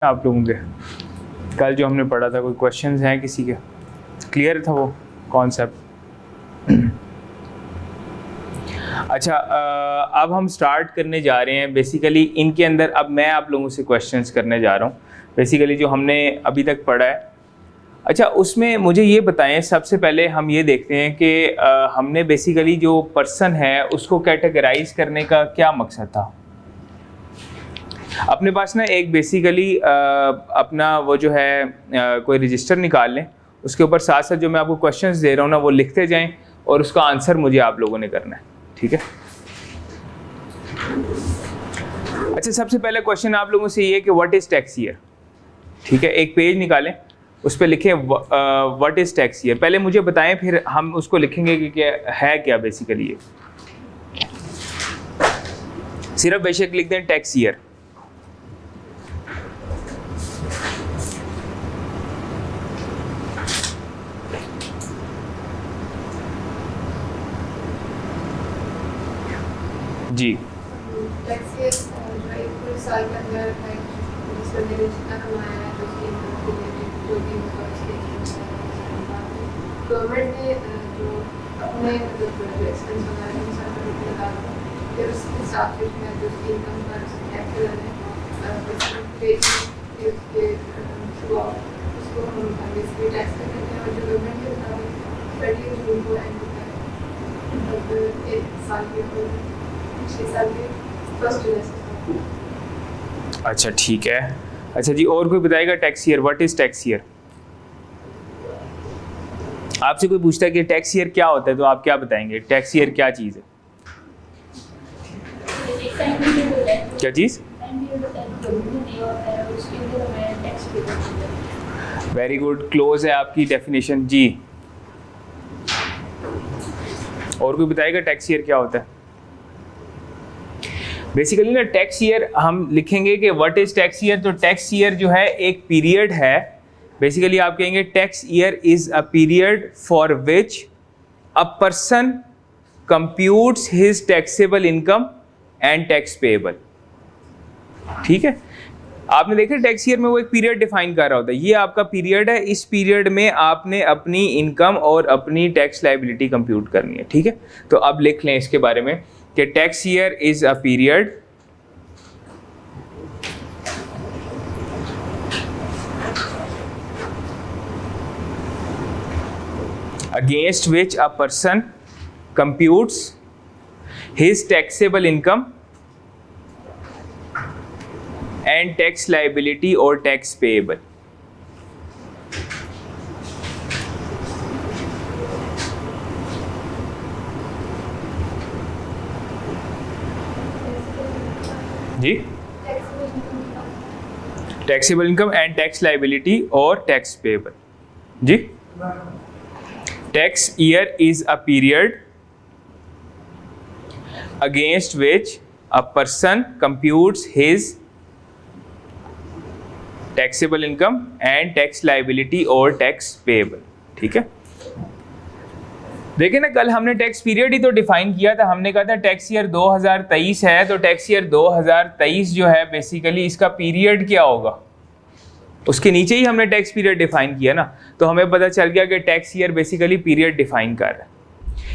आप लोगों के कल जो हमने पढ़ा था, कोई क्वेश्चंस हैं किसी के? क्लियर था वो कॉन्सेप्ट? अच्छा, अब हम स्टार्ट करने जा रहे हैं बेसिकली इनके अंदर। अब मैं आप लोगों से क्वेश्चंस करने जा रहा हूँ बेसिकली जो हमने अभी तक पढ़ा है। अच्छा, उसमें मुझे ये बताएं, सबसे पहले हम ये देखते हैं कि हमने बेसिकली जो पर्सन है उसको कैटेगराइज करने का क्या मकसद था। अपने पास ना एक बेसिकली अपना वो जो है कोई रजिस्टर निकाल लें, उसके ऊपर साथ साथ जो मैं आपको क्वेश्चंस दे रहा हूँ ना वो लिखते जाएं और उसका आंसर मुझे आप लोगों ने करना है, ठीक है? अच्छा, सबसे पहले क्वेश्चन आप लोगों से ये है कि व्हाट इज़ टैक्स ईयर, ठीक है? एक पेज निकालें, उस पर लिखें व्हाट इज़ टैक्स ईयर। पहले मुझे बताएं, फिर हम उसको लिखेंगे कि क्या है, क्या बेसिकली ये। सिर्फ बेशक लिख दें टैक्स ईयर। जी, टैक्स ईयर जो है पूरे साल के अंदर है, जिस बंदे ने जितना कमाया है तो उसकी इनकम रिलेटेड जो भी होगा उसके गवर्नमेंट ने जो अपने मतलब जो एक्सपेंस वगैरह है उनसे रिलेटेड लगा दो, फिर उसके हिसाब से उसमें जो उसकी इनकम पर टैक्स लगाना है उसके थ्रू उसको हम बेसिकली टैक्स कर देते हैं। और जो गवर्नमेंट के मुताबिक 30 जून को एंड होता है, मतलब एक साल के 6 साल के फर्स्ट जुलाई। अच्छा ठीक है। अच्छा जी, और कोई बताएगा tax year, what is tax year? आपसे कोई पूछता है कि टैक्स ईयर क्या होता है तो आप क्या बताएंगे? टैक्स ईयर क्या चीज़ है? क्या चीज़? वेरी गुड, क्लोज है आपकी डेफिनेशन जी। और कोई बताएगा टैक्स ईयर क्या होता है? बेसिकली ना टैक्स ईयर हम लिखेंगे कि व्हाट इज टैक्स ईयर, तो टैक्स ईयर जो है एक पीरियड है। बेसिकली आप कहेंगे tax year is a period for which a person computes his taxable income and tax payable, ठीक है? आपने देखा टैक्स ईयर में वो एक पीरियड डिफाइन कर रहा होता है, ये आपका पीरियड है, इस पीरियड में आपने अपनी इनकम और अपनी टैक्स लायबिलिटी कंप्यूट करनी है, ठीक है? तो अब लिख लें इसके बारे में कि tax year is a period against which a person computes his taxable income and tax liability or tax payable. जी, taxable income and tax liability और टैक्स पेएबल। जी, tax year is a period against which a person computes his taxable income and tax liability or tax payable, ठीक है? देखिए ना, कल हमने tax period ही तो डिफाइन किया था। हमने कहा था टैक्स ईयर 2023 है, तो टैक्स ईयर 2023 जो है बेसिकली इसका पीरियड क्या होगा, उसके नीचे ही हमने टैक्स पीरियड डिफाइन किया ना, तो हमें पता चल गया कि tax year basically period define कर रहा है।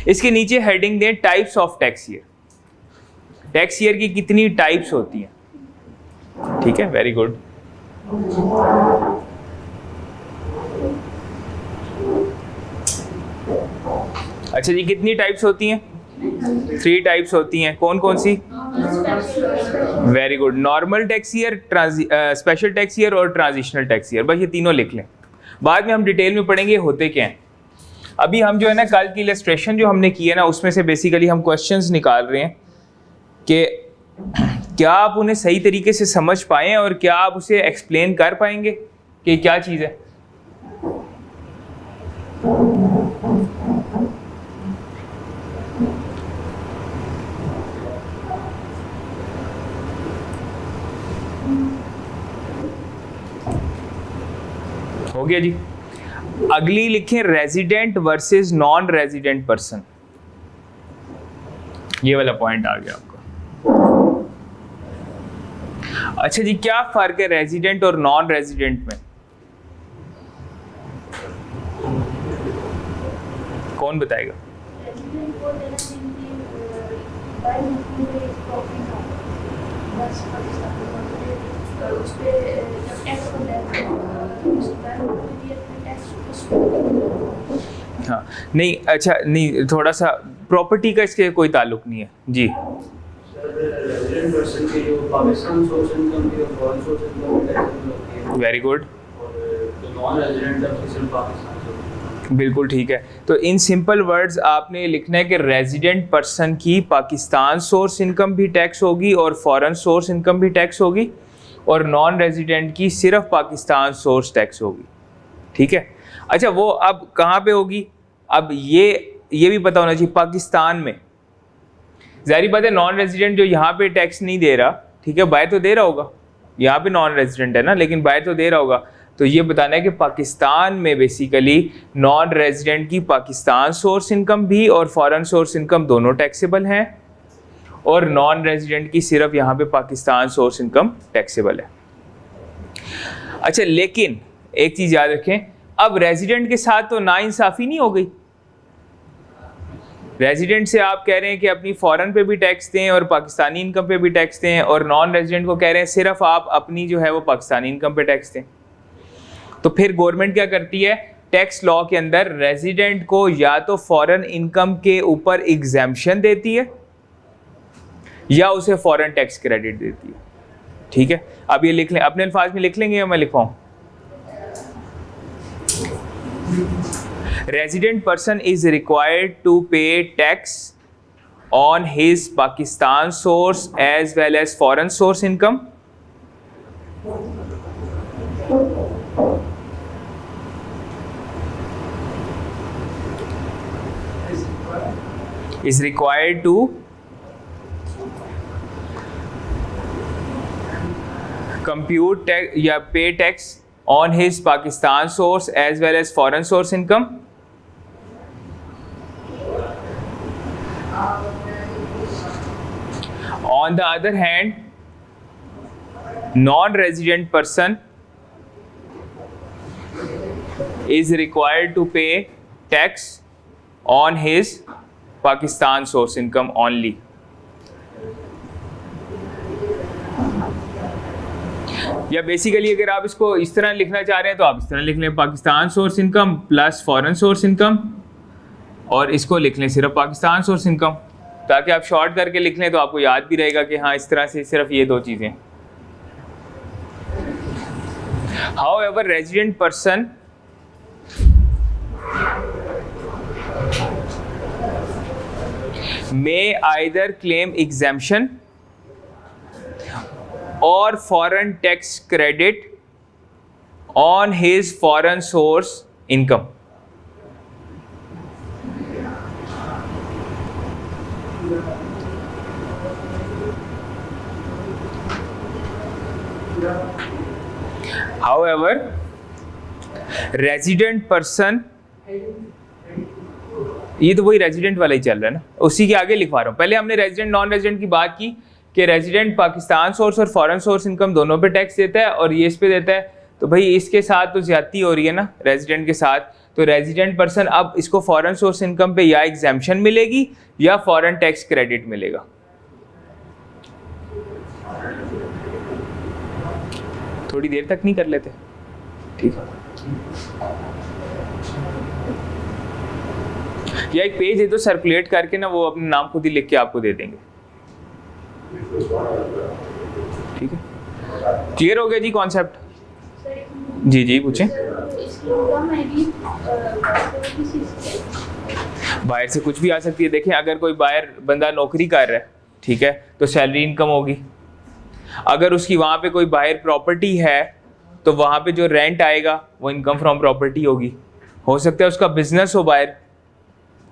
इसके नीचे हेडिंग दें types of tax year, tax year की कितनी टाइप्स होती हैं, ठीक है? Very good. अच्छा जी, कितनी टाइप्स होती हैं? 3 टाइप्स होती हैं। कौन कौन सी? Very good, normal tax year, special tax year और ट्रांजिशनल टैक्स ईयर। बस ये तीनों लिख लें, बाद में हम डिटेल में पढ़ेंगे होते क्या हैं। अभी हम जो है ना कल की इलस्ट्रेशन जो हमने की है ना, उसमें से बेसिकली हम क्वेश्चंस निकाल रहे हैं कि क्या आप उन्हें सही तरीके से समझ पाएँ और क्या आप उसे एक्सप्लेन कर पाएंगे कि क्या चीज़ है। हो गया जी। अगली लिखें resident versus non resident person. ये वाला पॉइंट आ गया आपको। अच्छा जी, क्या फर्क है रेजिडेंट और नॉन रेजिडेंट में? कौन बताएगा? हाँ नहीं, अच्छा नहीं, थोड़ा सा प्रॉपर्टी का इसके कोई ताल्लुक नहीं है जी। रेजिडेंट पर्सन के जो पाकिस्तान सोर्स इनकम की और फॉरेन सोर्स इनकम टैक्सेबल होती है। Very good. और जो नॉन रेजिडेंट है सिर्फ पाकिस्तान सोर्स। बिल्कुल ठीक है। तो इन सिंपल वर्ड्स आपने लिखना है कि रेजिडेंट पर्सन की पाकिस्तान सोर्स इनकम भी टैक्स होगी और फॉरेन सोर्स इनकम भी टैक्स होगी, और नॉन रेजिडेंट की सिर्फ पाकिस्तान सोर्स टैक्स होगी। ठीक है। अच्छा, वो अब कहाँ पे होगी? अब ये भी पता होना चाहिए, पाकिस्तान में। ज़ाहिर बात है नॉन रेजिडेंट जो यहाँ पे टैक्स नहीं दे रहा, ठीक है, बाहर तो दे रहा होगा, यहाँ पे नॉन रेजिडेंट है ना, लेकिन बाहर तो दे रहा होगा। तो ये बताना है कि पाकिस्तान में बेसिकली नॉन रेजिडेंट की पाकिस्तान सोर्स इनकम भी और फॉरेन सोर्स इनकम दोनों टैक्सेबल हैं, और नॉन रेजिडेंट की सिर्फ यहाँ पे पाकिस्तान सोर्स इनकम टैक्सेबल है। अच्छा, लेकिन एक चीज़ याद रखें, अब रेजिडेंट के साथ तो नाइंसाफ़ी नहीं हो गई। रेजिडेंट से आप कह रहे हैं कि अपनी फॉरेन पे भी टैक्स दें और पाकिस्तानी इनकम पे भी टैक्स दें, और नॉन रेजिडेंट को कह रहे हैं सिर्फ आप अपनी जो है वो पाकिस्तानी इनकम पे टैक्स दें। तो फिर गवर्नमेंट क्या करती है, टैक्स लॉ के अंदर रेजिडेंट को या तो फॉरेन इनकम के ऊपर एग्जेम्पशन देती है या उसे फॉरेन टैक्स क्रेडिट देती है। ठीक है, अब ये लिख लें, अपने अल्फाज में लिख लेंगे या मैं लिखवाऊं? Resident person is required to pay tax on his Pakistan source as well as foreign source income. Is required to compute tax या pay tax on his Pakistan source as well as foreign source income. On the other hand, non-resident person is required to pay tax on his Pakistan source income only. या basically अगर आप इसको इस तरह लिखना चाह रहे हैं तो आप इस तरह लिख लें, Pakistan source income plus foreign source income, और इसको लिख लें सिर्फ पाकिस्तान सोर्स इनकम, ताकि आप शॉर्ट करके लिख लें तो आपको याद भी रहेगा कि हाँ इस तरह से सिर्फ ये दो चीज़ें। However, resident person may either claim exemption or foreign tax credit on his foreign source income. However, resident person, ये तो वही रेजिडेंट वाला ही चल रहा है ना, उसी के आगे लिखवा रहा हूँ। पहले हमने रेजिडेंट नॉन रेजिडेंट की बात की कि रेजिडेंट पाकिस्तान सोर्स और फॉरेन सोर्स इनकम दोनों पे टैक्स देता है और ये इस पे देता है, तो भाई इसके साथ तो ज्यादती हो रही है ना रेजिडेंट के साथ। तो रेजिडेंट पर्सन अब इसको फॉरेन सोर्स इनकम पे या एग्जेम्पशन मिलेगी या फॉरेन टैक्स क्रेडिट मिलेगा। थोड़ी देर तक नहीं कर लेते? ठीक है, या एक पेज है तो सर्कुलेट करके ना वो अपना नाम खुद ही लिख के आपको दे देंगे। ठीक है, क्लियर हो गया जी कॉन्सेप्ट? जी जी पूछें। बाहर से कुछ भी आ सकती है। देखें, अगर कोई बाहर बंदा नौकरी कर रहा है, ठीक है, तो सैलरी इनकम होगी। अगर उसकी वहाँ पे कोई बाहर प्रॉपर्टी है तो वहाँ पे जो रेंट आएगा वो इनकम फ्रॉम प्रॉपर्टी होगी। हो सकता है उसका बिजनेस हो बाहर,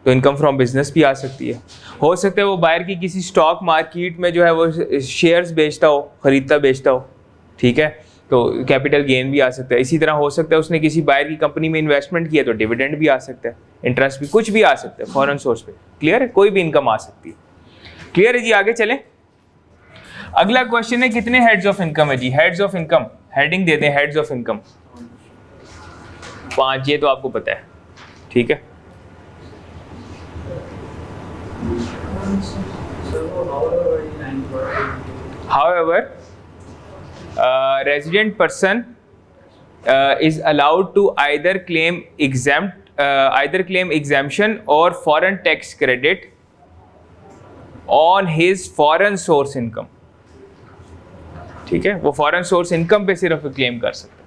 तो इनकम फ्रॉम बिजनेस भी आ सकती है। हो सकता है वो बाहर की किसी स्टॉक मार्केट में जो है वो शेयर्स बेचता हो, खरीदता बेचता हो, ठीक है, तो कैपिटल गेन भी आ सकता है। इसी तरह हो सकता है उसने किसी बाहर की कंपनी में इन्वेस्टमेंट किया तो डिविडेंड भी आ सकता है, इंटरेस्ट भी, कुछ भी आ सकता है फॉरेन सोर्स पे। क्लियर है? कोई भी इनकम आ सकती है। क्लियर है जी? आगे चलें। अगला क्वेश्चन है कितने हेड्स ऑफ इनकम है जी? हेड्स ऑफ इनकम हेडिंग दे दें, हेड्स ऑफ इनकम 5, ये तो आपको पता है, ठीक है। However, resident person is allowed to either claim exemption or foreign tax credit on his foreign source income, ठीक है, वो फॉरेन सोर्स इनकम पे सिर्फ क्लेम कर सकते हैं।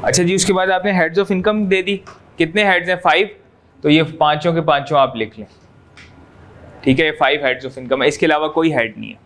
अच्छा जी, उसके बाद आपने हेड्स ऑफ इनकम दे दी, कितने हेड्स हैं? 5, तो ये पांचों के पांचों आप लिख लें, ठीक है। ये 5 हेड्स ऑफ इनकम है, इसके अलावा कोई हेड नहीं है।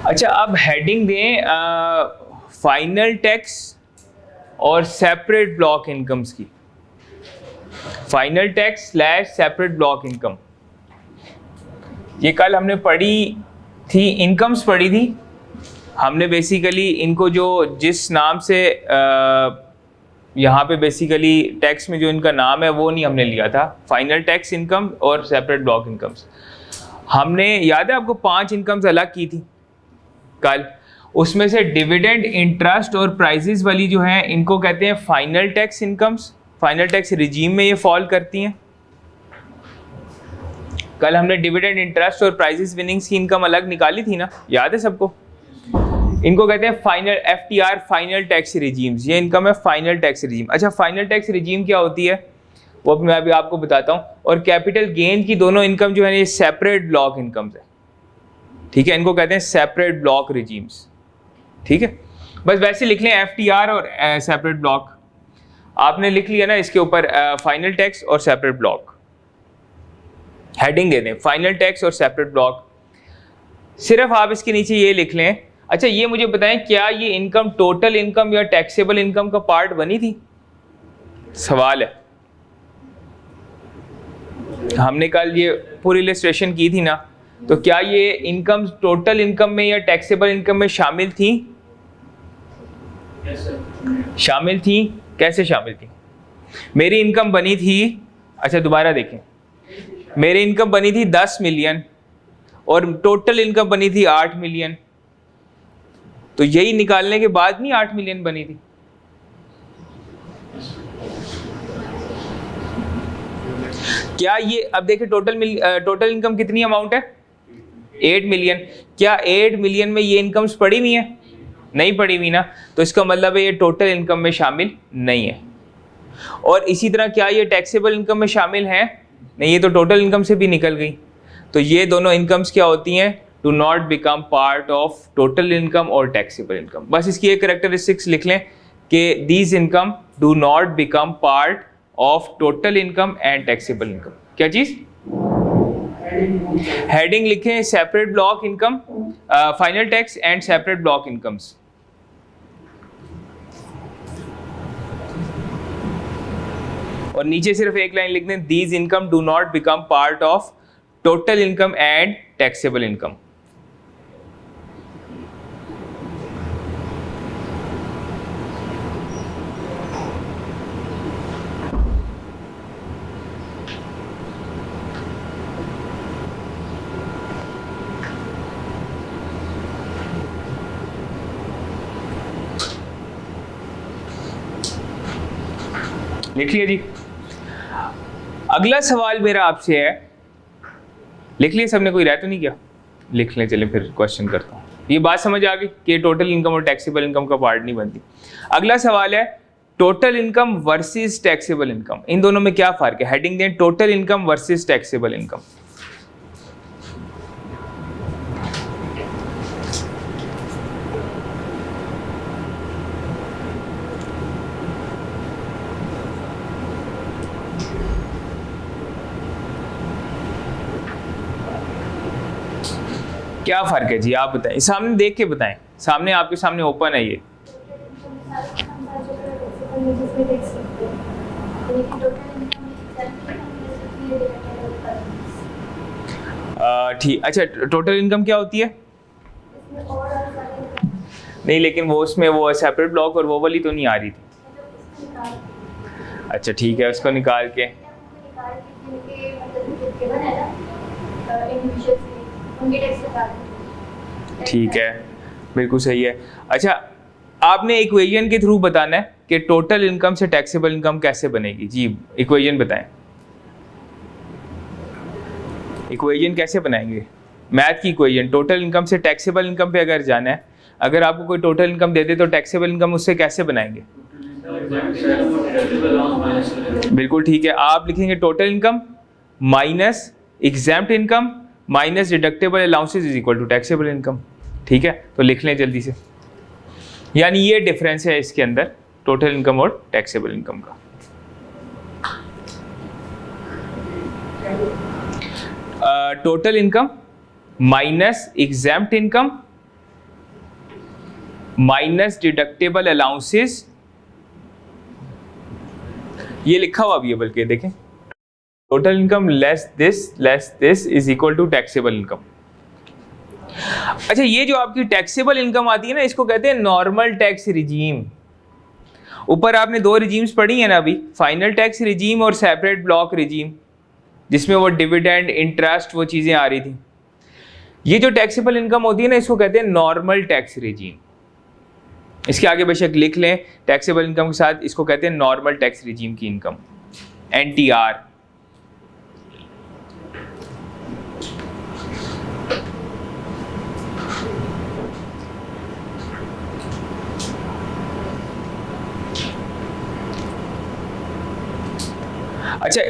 अच्छा, अब हेडिंग दें फाइनल टैक्स और सेपरेट ब्लॉक इनकम्स की। Final tax slash separate block income, ये कल हमने पढ़ी थी, इनकम्स पढ़ी थी हमने। बेसिकली इनको जो जिस नाम से यहाँ पे बेसिकली टैक्स में जो इनका नाम है वो नहीं हमने लिया था, फाइनल टैक्स इनकम और सेपरेट ब्लॉक इनकम्स। हमने, याद है आपको, 5 इनकम्स अलग की थी कल, उसमें से डिविडेंड, इंटरेस्ट और प्राइजेस वाली जो है इनको कहते हैं final tax incomes. Final tax regime में ये फॉल करती हैं। कल हमने डिविडेंड, इंटरेस्ट और प्राइजेस विनिंग्स की इनकम अलग निकाली थी ना, याद है सबको? इनको कहते हैं final FTR, final tax regimes. ये इनकम है फाइनल टैक्स रिजीम। अच्छा, फाइनल टैक्स रिजीम क्या होती है वो मैं अभी आपको बताता हूँ। और कैपिटल गेन की दोनों इनकम जो है ये सेपरेट ब्लॉक इनकम्स है, ठीक है। इनको कहते हैं सेपरेट ब्लॉक रिजीम्स, ठीक है। बस वैसे लिख लें FTR और सेपरेट ब्लॉक, आपने लिख लिया ना इसके ऊपर फाइनल टैक्स और सेपरेट ब्लॉक, हेडिंग दे दें फाइनल टैक्स और सेपरेट ब्लॉक। सिर्फ आप इसके नीचे ये लिख लें। अच्छा, ये मुझे बताएं, क्या ये इनकम टोटल इनकम या टैक्सेबल इनकम का पार्ट बनी थी? सवाल है। हमने कल ये पूरी इलस्ट्रेशन की थी ना, तो क्या ये इनकम टोटल इनकम में या टैक्सेबल इनकम में शामिल थी? शामिल थी। कैसे शामिल थी? मेरी इनकम बनी थी, अच्छा दोबारा देखें, मेरी इनकम बनी थी 10 मिलियन और टोटल इनकम बनी थी 8 मिलियन, तो यही निकालने के बाद नहीं 8 मिलियन बनी थी। क्या ये, अब देखिए टोटल इनकम कितनी अमाउंट है? 8 मिलियन। क्या 8 मिलियन में ये इनकम्स पड़ी हुई हैं? नहीं पड़ी हुई ना, तो इसका मतलब है ये टोटल इनकम में शामिल नहीं है। और इसी तरह क्या ये टैक्सेबल इनकम में शामिल है? नहीं, ये तो टोटल इनकम से भी निकल गई। तो ये दोनों इनकम्स क्या होती हैं? Do not become part of total income और टैक्सेबल इनकम। बस इसकी एक कैरेक्टरिस्टिक्स लिख लें कि these income do not become part of total income and taxable income. क्या चीज? हेडिंग लिखें separate block income, final tax and separate block incomes. और नीचे सिर्फ एक लाइन लिख दें, these income do not become part of total income and taxable income. लिख लिया जी। अगला सवाल मेरा आपसे है, लिख लिया सबने? कोई रह तो नहीं किया? लिख लें, चलें फिर क्वेश्चन करता हूँ। ये बात समझ आ गई कि टोटल इनकम और टैक्सेबल इनकम का पार्ट नहीं बनती। अगला सवाल है total income versus taxable income, इन दोनों में क्या फर्क है? हेडिंग दें total income versus taxable income. क्या फ़र्क है जी, आप बताएं, सामने देख के बताएं, सामने आपके सामने ओपन है ये। ठीक, अच्छा टोटल इनकम क्या होती है? नहीं लेकिन वो उसमें वो सेपरेट ब्लॉक और वो वाली तो नहीं आ रही थी। अच्छा ठीक है, उसको निकाल के ठीक है, बिल्कुल सही है। अच्छा आपने इक्वेशन के थ्रू बताना है कि टोटल इनकम से टैक्सेबल इनकम कैसे बनेगी। जी इक्वेशन बताएं, इक्वेशन कैसे बनाएंगे? मैथ की इक्वेशन, टोटल इनकम से टैक्सेबल इनकम पे अगर जाना है, अगर आपको कोई टोटल इनकम दे दे तो टैक्सेबल इनकम उससे कैसे बनाएंगे? बिल्कुल ठीक है, आप लिखेंगे total income minus exempt income minus deductible allowances is equal to taxable income. ठीक है, तो लिख लें जल्दी से, यानी ये डिफरेंस है इसके अंदर टोटल इनकम और टैक्सेबल इनकम का। Total income minus exempt income minus deductible allowances, ये लिखा हुआ भी है बल्कि देखें, total income less this is equal to taxable income. अच्छा ये जो आपकी टैक्सेबल इनकम आती है ना, इसको कहते हैं नॉर्मल टैक्स रिजीम। ऊपर आपने दो रिजीम्स पढ़ी है ना अभी, फाइनल टैक्स रिजीम और सेपरेट ब्लॉक रिजीम, जिसमें वो डिविडेंड इंटरेस्ट वो चीजें आ रही थी। ये जो टैक्सेबल इनकम होती है ना, इसको कहते हैं नॉर्मल टैक्स रिजीम। इसके आगे बेशक लिख लें टैक्सेबल इनकम के साथ, इसको कहते हैं नॉर्मल टैक्स रिजीम की इनकम, NTR। अच्छा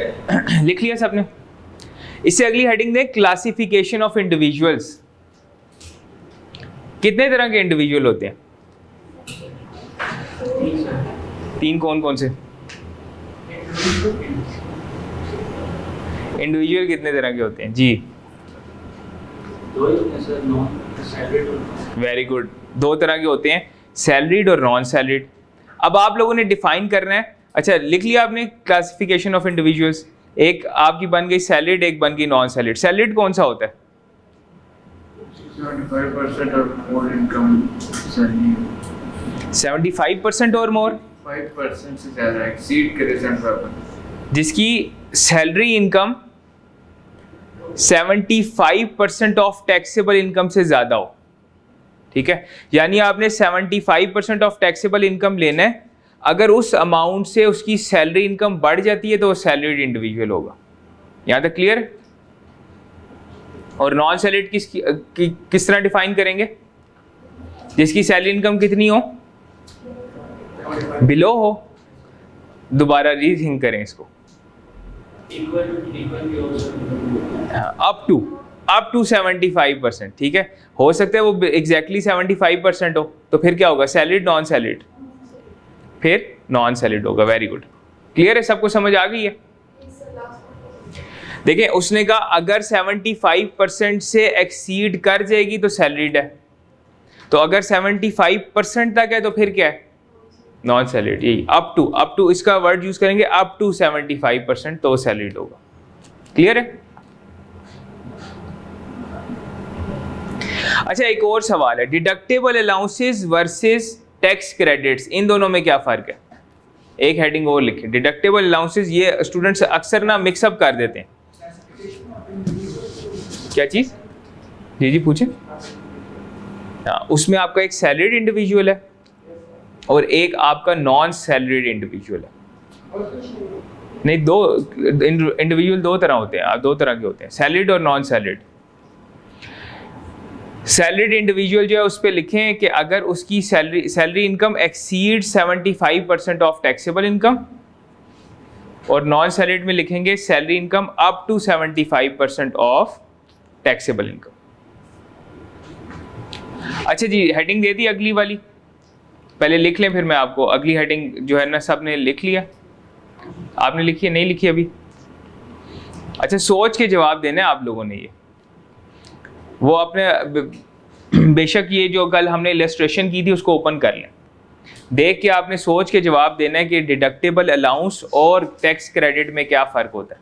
लिख लिया सबने? इससे अगली हेडिंग दें, क्लासिफिकेशन ऑफ इंडिविजुअल्स। कितने तरह के इंडिविजुअल होते हैं? तीन, कौन कौन से? इंडिविजुअल कितने तरह के होते हैं जी? वेरी गुड, दो तरह के होते हैं, सैलरीड और नॉन सैलरीड। अब आप लोगों ने डिफाइन करना है। अच्छा लिख लिया आपने क्लासिफिकेशन ऑफ इंडिविजुअल्स, एक आपकी बन गई सैलरीड, एक बन गई नॉन सैलरीड। सैलरीड कौन सा होता है? 75% और मोर इनकम सैलरी। 75% और मोर, 5% से ज़्यादा एक्सीड करे 75%, जिसकी salary income 75% of taxable income से ज़्यादा हो। ठीक है, यानी आपने 75% ऑफ टैक्सेबल इनकम लेना है, अगर उस अमाउंट से उसकी सैलरी इनकम बढ़ जाती है तो वो सैलरीड इंडिविजुअल होगा। यहाँ तक क्लियर है? और नॉन सैलरीड किस तरह डिफाइन करेंगे? जिसकी सैलरी इनकम कितनी हो? बिलो हो। दोबारा रीथिंक करें इसको, अप टू 75%। ठीक है, हो सकता है वो एग्जैक्टली 75% हो, तो फिर क्या होगा? सैलरीड नॉन सैलरीड, फिर नॉन सैलरीड होगा। वेरी गुड, क्लियर है? सबको समझ आ गई है? देखिए उसने कहा अगर 75% से एक्सीड कर जाएगी तो सैलरीड है, तो अगर 75% तक है तो फिर क्या है? Non salaried. यही अप टू इसका वर्ड यूज करेंगे, अप टू 75% तो सैलरीड होगा। क्लियर है? अच्छा एक और सवाल है, deductible allowances versus tax credits, इन दोनों में क्या फर्क है? एक हेडिंग और लिखें, डिडक्टेबल अलाउंसेस। ये स्टूडेंट्स अक्सर ना मिक्सअप कर देते हैं। क्या चीज? जी पूछें। हाँ, उसमें आपका एक सैलरीड इंडिविजुअल है और एक आपका नॉन सैलरीड इंडिविजुअल है। नहीं, दो इंडिविजुअल दो तरह होते हैं, दो तरह के होते हैं, सैलरीड और नॉन सैलरीड। सैलरीड इंडिविजुअल जो है उस पर लिखें कि अगर उसकी salary income exceed 75% of taxable income, और नॉन सैलरीड में लिखेंगे salary income up to 75% of taxable income. अच्छा जी, हेडिंग दे दी अगली वाली, पहले लिख लें फिर मैं आपको अगली हेडिंग जो है ना, सब ने लिख लिया? आपने लिखी है? नहीं लिखी अभी? अच्छा सोच के जवाब देना है आप लोगों ने। ये वो अपने बेशक ये जो कल हमने इलस्ट्रेशन की थी उसको ओपन कर लें, देख के आपने सोच के जवाब देना है कि डिडक्टेबल अलाउंस और टैक्स क्रेडिट में क्या फ़र्क होता है।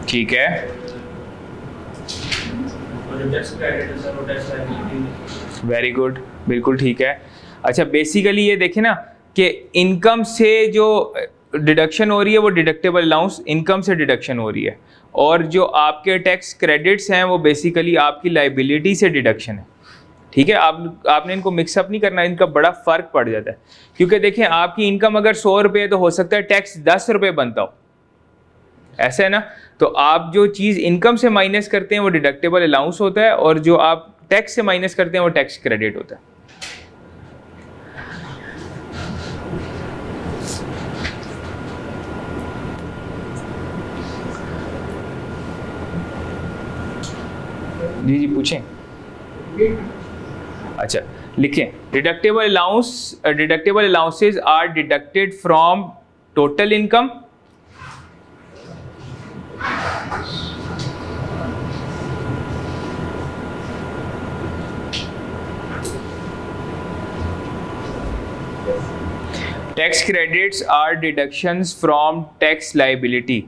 ठीक है, वेरी गुड, बिल्कुल ठीक है। अच्छा, बेसिकली ये देखें ना कि इनकम से जो डिडक्शन हो रही है वो डिडक्टेबल अलाउंस इनकम से डिडक्शन हो रही है, और जो आपके टैक्स क्रेडिट्स हैं वो बेसिकली आपकी लाइबिलिटी से डिडक्शन है। ठीक है, आपने इनको मिक्सअप नहीं करना, इनका बड़ा फ़र्क पड़ जाता है। क्योंकि देखें, आपकी इनकम अगर 100 रुपये है तो हो सकता है टैक्स 10 रुपये बनता हो, ऐसा है ना। तो आप जो चीज़ इनकम से माइनस करते हैं वो डिडक्टेबल अलाउंस होता है, और जो आप टैक्स से माइनस करते हैं वो टैक्स क्रेडिट होता है। जी जी पूछें। अच्छा, लिखें, deductible allowances are deducted from total income tax credits are deductions from tax liability.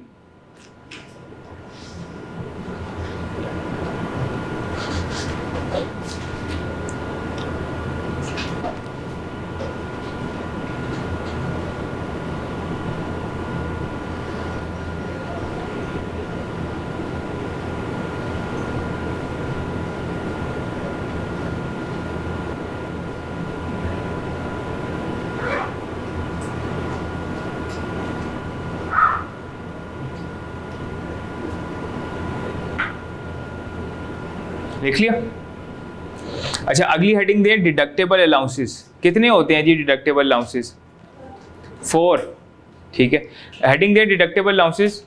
देख लिया। अच्छा, अगली हेडिंग दें, डिडक्टेबल अलाउंसेस। कितने होते हैं जी डिडक्टेबल अलाउंसेस? 4। ठीक है, हेडिंग दें डिडक्टेबल अलाउंसेस।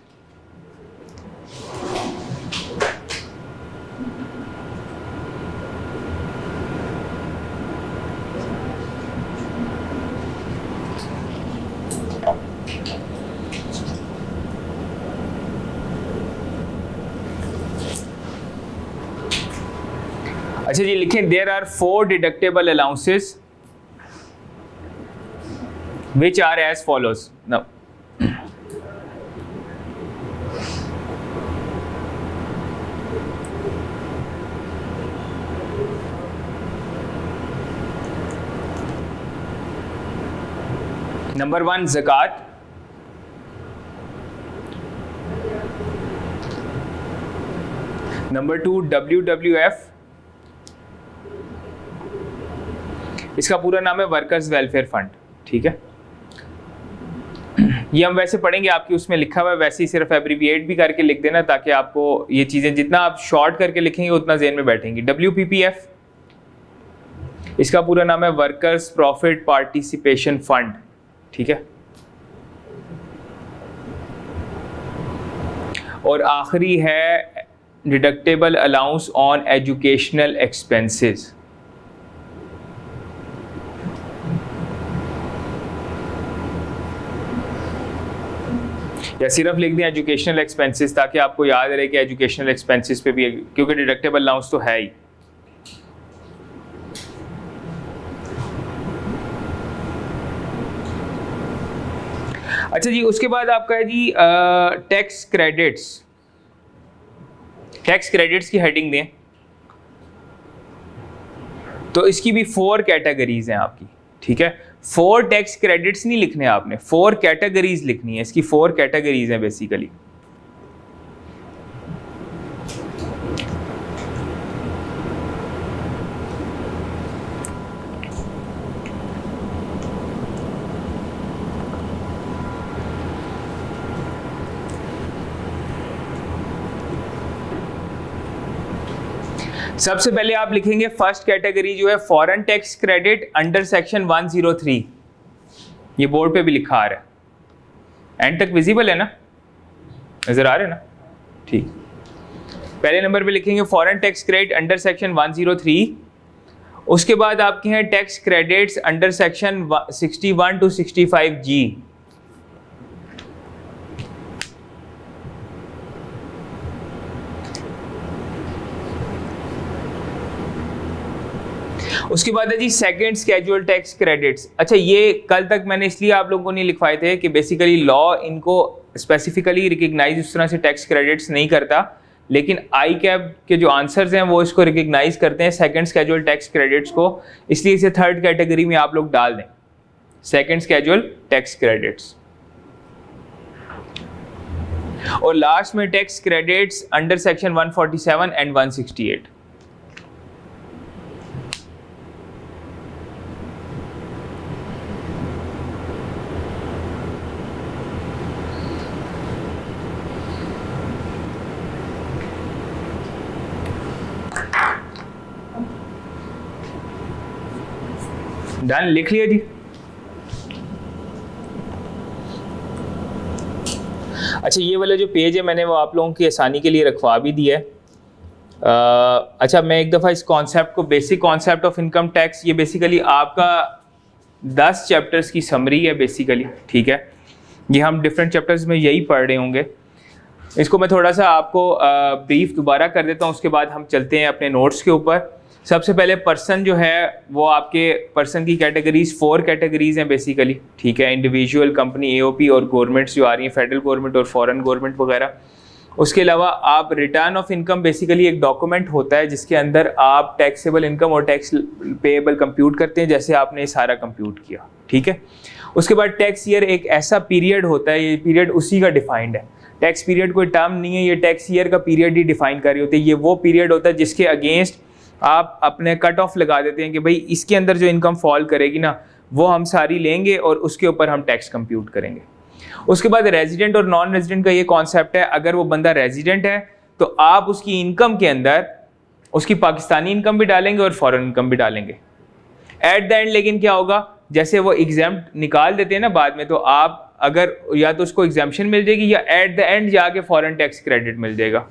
अच्छा जी, लिखें, there are 4 deductible allowances which are as follows. Now, number 1 zakat, number 2 WWF, इसका पूरा नाम है वर्कर्स वेलफेयर फंड। ठीक है, ये हम वैसे पढ़ेंगे, आपकी उसमें लिखा हुआ है, वैसे ही सिर्फ एब्रीविएट भी करके लिख देना ताकि आपको ये चीज़ें जितना आप शॉर्ट करके लिखेंगे उतना ज़हन में बैठेंगी। WPPF, इसका पूरा नाम है वर्कर्स प्रॉफिट पार्टिसिपेशन फंड। ठीक है, और आखिरी है deductible allowance on educational expenses. या सिर्फ लिख दें एजुकेशनल एक्सपेंसेस ताकि आपको याद रहे कि एजुकेशनल एक्सपेंसेस पे भी, क्योंकि डिडक्टेबल अलाउंस तो है ही। अच्छा जी, उसके बाद आपका है जी टैक्स क्रेडिट्स। टैक्स क्रेडिट्स की हेडिंग दें तो इसकी भी 4 कैटेगरीज हैं आपकी। ठीक है, 4 टैक्स क्रेडिट्स नहीं लिखने आपने, 4 कैटेगरीज लिखनी है। इसकी 4 कैटेगरीज हैं बेसिकली। सबसे पहले आप लिखेंगे फर्स्ट कैटेगरी जो है foreign tax credit under section 103। ये बोर्ड पे भी लिखा आ रहा है, एंड तक विजिबल है ना, नजर आ रहे हैं ना? ठीक। पहले नंबर पे लिखेंगे foreign tax credit under section 103। उसके बाद आपके हैं tax credits under section 61 to 65G। उसके बाद है जी सेकंड स्केड्यूल टैक्स क्रेडिट्स। अच्छा, ये कल तक मैंने इसलिए आप लोगों को नहीं लिखवाए थे कि बेसिकली लॉ इनको स्पेसिफिकली रिकग्नाइज उस तरह से टैक्स क्रेडिट्स नहीं करता, लेकिन आई कैब के जो आंसर्स हैं वो इसको रिकग्नाइज करते हैं सेकंड स्केड्यूल टैक्स क्रेडिट्स को, इसलिए इसे थर्ड कैटेगरी में आप लोग डाल दें, सेकंड स्केड्यूल टैक्स क्रेडिट्स। और लास्ट में tax credits under section 147 and 168। Done, लिख लिया जी। अच्छा, ये वाला जो पेज है मैंने वो आप लोगों की आसानी के लिए रखवा भी दिया है। अच्छा, मैं एक दफ़ा इस कॉन्सेप्ट को, basic concept of income tax, ये बेसिकली आपका 10 चैप्टर्स की समरी है बेसिकली, ठीक है। ये हम डिफरेंट चैप्टर्स में यही पढ़ रहे होंगे। इसको मैं थोड़ा सा आपको ब्रीफ दोबारा कर देता हूँ, उसके बाद हम चलते हैं अपने नोट्स के ऊपर। सबसे पहले पर्सन जो है वो आपके पर्सन की कैटेगरीज 4 कैटेगरीज हैं बेसिकली, ठीक है। इंडिविजुअल, कंपनी, एओपी और गवर्नमेंट्स जो आ रही हैं, फेडरल गवर्नमेंट और फॉरेन गवर्नमेंट वगैरह। उसके अलावा आप रिटर्न ऑफ इनकम, बेसिकली एक डॉक्यूमेंट होता है जिसके अंदर आप टैक्सेबल इनकम और टैक्स पेएबल कंप्यूट करते हैं, जैसे आपने ये सारा कंप्यूट किया, ठीक है। उसके बाद टैक्स ईयर एक ऐसा पीरियड होता है, ये पीरियड उसी का डिफाइंड है। टैक्स पीरियड कोई टर्म नहीं है, ये टैक्स ईयर का पीरियड ही डिफाइन कर रही होती है। ये वो पीरियड होता है जिसके अगेंस्ट आप अपने कट ऑफ लगा देते हैं कि भाई इसके अंदर जो इनकम फॉल करेगी ना वो हम सारी लेंगे और उसके ऊपर हम टैक्स कंप्यूट करेंगे। उसके बाद रेजिडेंट और नॉन रेजिडेंट का ये कॉन्सेप्ट है। अगर वो बंदा रेजिडेंट है तो आप उसकी इनकम के अंदर उसकी पाकिस्तानी इनकम भी डालेंगे और फॉरेन इनकम भी डालेंगे एट द एंड। लेकिन क्या होगा, जैसे वो एग्जाम्प्ट निकाल देते हैं ना बाद में, तो आप अगर या तो उसको एग्जाम्पशन मिल जाएगी या एट द एंड जाके फॉरेन टैक्स क्रेडिट मिल जाएगा,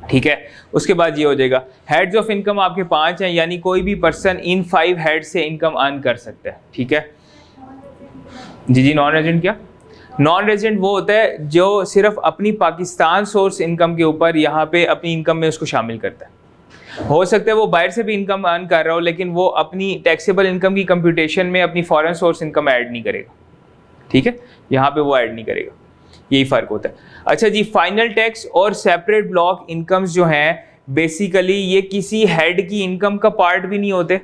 ठीक है। उसके बाद ये हो जाएगा, हेड्स ऑफ इनकम आपके 5 हैं, यानी कोई भी पर्सन इन 5 हेड से इनकम अर्न कर सकता है, ठीक है जी। नॉन रेजिडेंट क्या? नॉन रेजिडेंट वो होता है जो सिर्फ अपनी पाकिस्तान सोर्स इनकम के ऊपर यहाँ पे अपनी इनकम में उसको शामिल करता है। हो सकता है वो बाहर से भी इनकम अर्न कर रहा हो, लेकिन वो अपनी टैक्सेबल इनकम की कंप्यूटेशन में अपनी फॉरेन सोर्स इनकम ऐड नहीं करेगा, ठीक है। यहाँ पे वो ऐड नहीं करेगा, यही फ़र्क होता है। अच्छा जी, फाइनल टैक्स और सेपरेट ब्लॉक इनकम्स जो हैं बेसिकली ये किसी हेड की इनकम का पार्ट भी नहीं होते,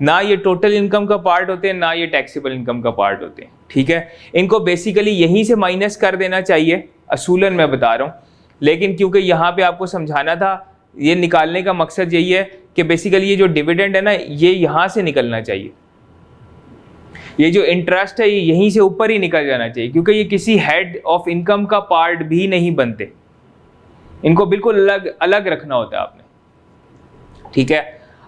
ना ये टोटल इनकम का पार्ट होते हैं, ना ये टैक्सेबल इनकम का पार्ट होते हैं, ठीक है। इनको बेसिकली यहीं से माइनस कर देना चाहिए, असूलन मैं बता रहा हूँ, लेकिन क्योंकि यहाँ पे आपको समझाना था, ये निकालने का मकसद यही है कि बेसिकली ये जो डिविडेंड है ना ये यहाँ से निकलना चाहिए, ये जो इंटरेस्ट है ये यहीं से ऊपर ही निकल जाना चाहिए, क्योंकि ये किसी हेड ऑफ इनकम का पार्ट भी नहीं बनते, इनको बिल्कुल अलग अलग रखना होता है आपने, ठीक है।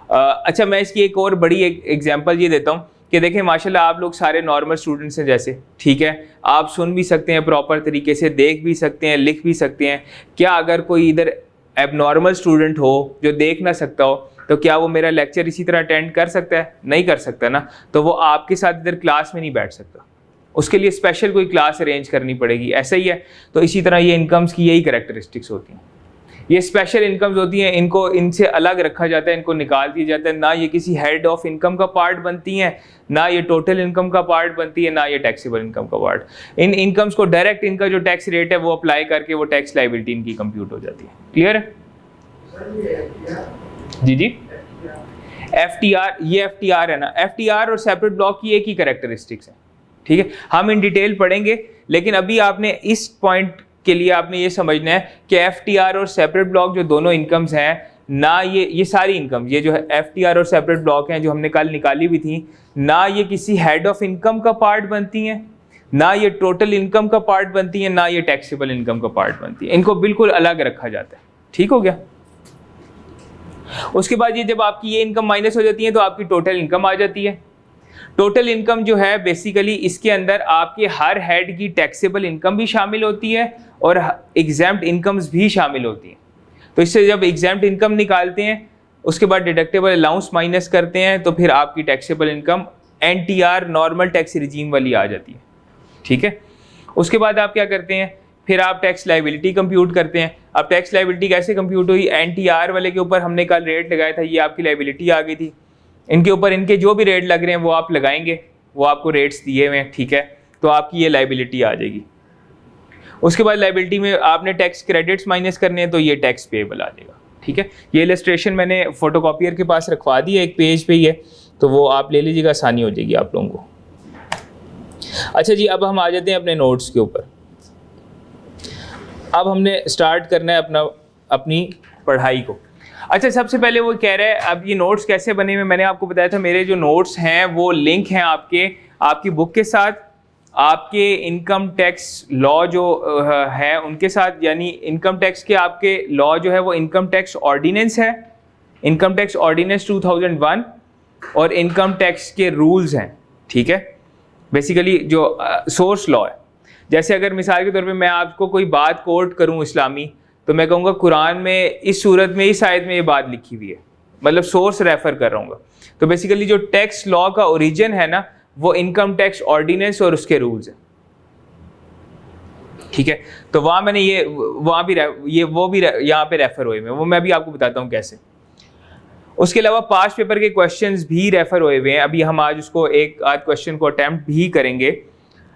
अच्छा, मैं इसकी एक और बड़ी एग्जांपल ये देता हूँ कि देखें माशाल्लाह आप लोग सारे नॉर्मल स्टूडेंट्स हैं जैसे, ठीक है। आप सुन भी सकते हैं प्रॉपर तरीके से, देख भी सकते हैं, लिख भी सकते हैं। क्या अगर कोई इधर एबनॉर्मल स्टूडेंट हो जो देख ना सकता हो, तो क्या वो मेरा लेक्चर इसी तरह अटेंड कर सकता है? नहीं कर सकता ना, तो वो आपके साथ इधर क्लास में नहीं बैठ सकता, उसके लिए स्पेशल कोई क्लास अरेंज करनी पड़ेगी, ऐसा ही है। तो इसी तरह ये इनकम्स की यही कैरेक्टरिस्टिक्स होती हैं, ये स्पेशल इनकम्स होती हैं, इनको इनसे अलग रखा जाता है, इनको निकाल दिया जाता है। ना ये किसी हेड ऑफ इनकम का पार्ट बनती हैं, ना ये टोटल इनकम का पार्ट बनती है, ना ये टैक्सेबल इनकम का पार्ट। इन इनकम्स को डायरेक्ट इनका जो टैक्स रेट है वो अप्लाई करके वो टैक्स लायबिलिटी इनकी कंप्यूट हो जाती है। क्लियर है जी? जी, FTR, ये FTR है ना, FTR और सेपरेट ब्लॉक की एक ही कैरेक्टरिस्टिक्स है, ठीक है। हम इन डिटेल पढ़ेंगे, लेकिन अभी आपने इस पॉइंट के लिए आपने ये समझना है कि FTR और सेपरेट ब्लॉक जो दोनों इनकम्स हैं ना, ये सारी इनकम, ये जो है FTR और सेपरेट ब्लॉक हैं जो हमने कल निकाली हुई थी, ना ये किसी हेड ऑफ इनकम का पार्ट बनती हैं, ना ये टोटल इनकम का पार्ट बनती हैं, ना ये टैक्सेबल इनकम का पार्ट बनती है। इनको बिल्कुल अलग रखा जाता है, ठीक हो गया। उसके बाद ये जब आपकी ये इनकम माइनस हो जाती है तो आपकी टोटल इनकम आ जाती है। टोटल इनकम जो है बेसिकली इसके अंदर आपके हर हेड की टैक्सेबल इनकम भी शामिल होती है और एग्जैम्प्ट इनकम्स भी शामिल होती हैं। तो इससे जब एग्जाम्प्ट इनकम निकालते हैं, उसके बाद डिडक्टेबल अलाउंस माइनस करते हैं, तो फिर आपकी taxable income NTR normal tax regime वाली आ जाती है, ठीक है। उसके बाद आप क्या करते हैं, फिर आप टैक्स लाइबिलिटी कंप्यूट करते हैं। अब टैक्स लाइबिलिटी कैसे कंप्यूट हुई, NTR वाले के ऊपर हमने कल रेट लगाया था, ये आपकी लाइबिलिटी आ गई थी, इनके ऊपर इनके जो भी रेट लग रहे हैं वो आप लगाएंगे, वो आपको रेट्स दिए हुए हैं, ठीक है, तो आपकी ये लाइबिलिटी आ जाएगी। उसके बाद लाइबिलिटी में आपने टैक्स क्रेडिट्स माइनस करने हैं, तो ये टैक्स पेएबल आ जाएगा, ठीक है। ये इलस्ट्रेशन मैंने फोटोकॉपियर के पास रखवा दी है, एक पेज पे ही है, तो वो आप ले लीजिएगा, आसानी हो जाएगी आप लोगों को। अच्छा जी, अब हम आ जाते हैं अपने नोट्स के ऊपर। अब हमने स्टार्ट करना है अपनी पढ़ाई को। अच्छा, सबसे पहले वो कह रहा है अब ये नोट्स कैसे बने हुए, मैंने आपको बताया था मेरे जो नोट्स हैं वो लिंक हैं आपकी बुक के साथ, आपके इनकम टैक्स लॉ जो है उनके साथ, यानी इनकम टैक्स के आपके लॉ जो है वो इनकम टैक्स ऑर्डिनेंस है, इनकम टैक्स ऑर्डिनेंस 2001, और इनकम टैक्स के रूल्स हैं, ठीक है। बेसिकली जो सोर्स लॉ है, जैसे अगर मिसाल के तौर पे मैं आपको कोई बात कोट करूं इस्लामी, तो मैं कहूँगा कुरान में इस सूरत में इस आयत में ये बात लिखी हुई है, मतलब सोर्स रेफर कर रहा हूँ। तो बेसिकली जो टैक्स लॉ का ओरिजिन है ना, वो इनकम टैक्स ऑर्डिनेंस और उसके रूल्स हैं, ठीक है। तो वहाँ मैंने वो भी यहाँ पे रेफर हुए हैं, वो मैं भी आपको बताता हूँ कैसे। उसके अलावा पास्ट पेपर के क्वेश्चंस भी रेफर हुए हुए हैं, अभी हम आज उसको एक आध क्वेश्चन को अटेम्प्ट भी करेंगे।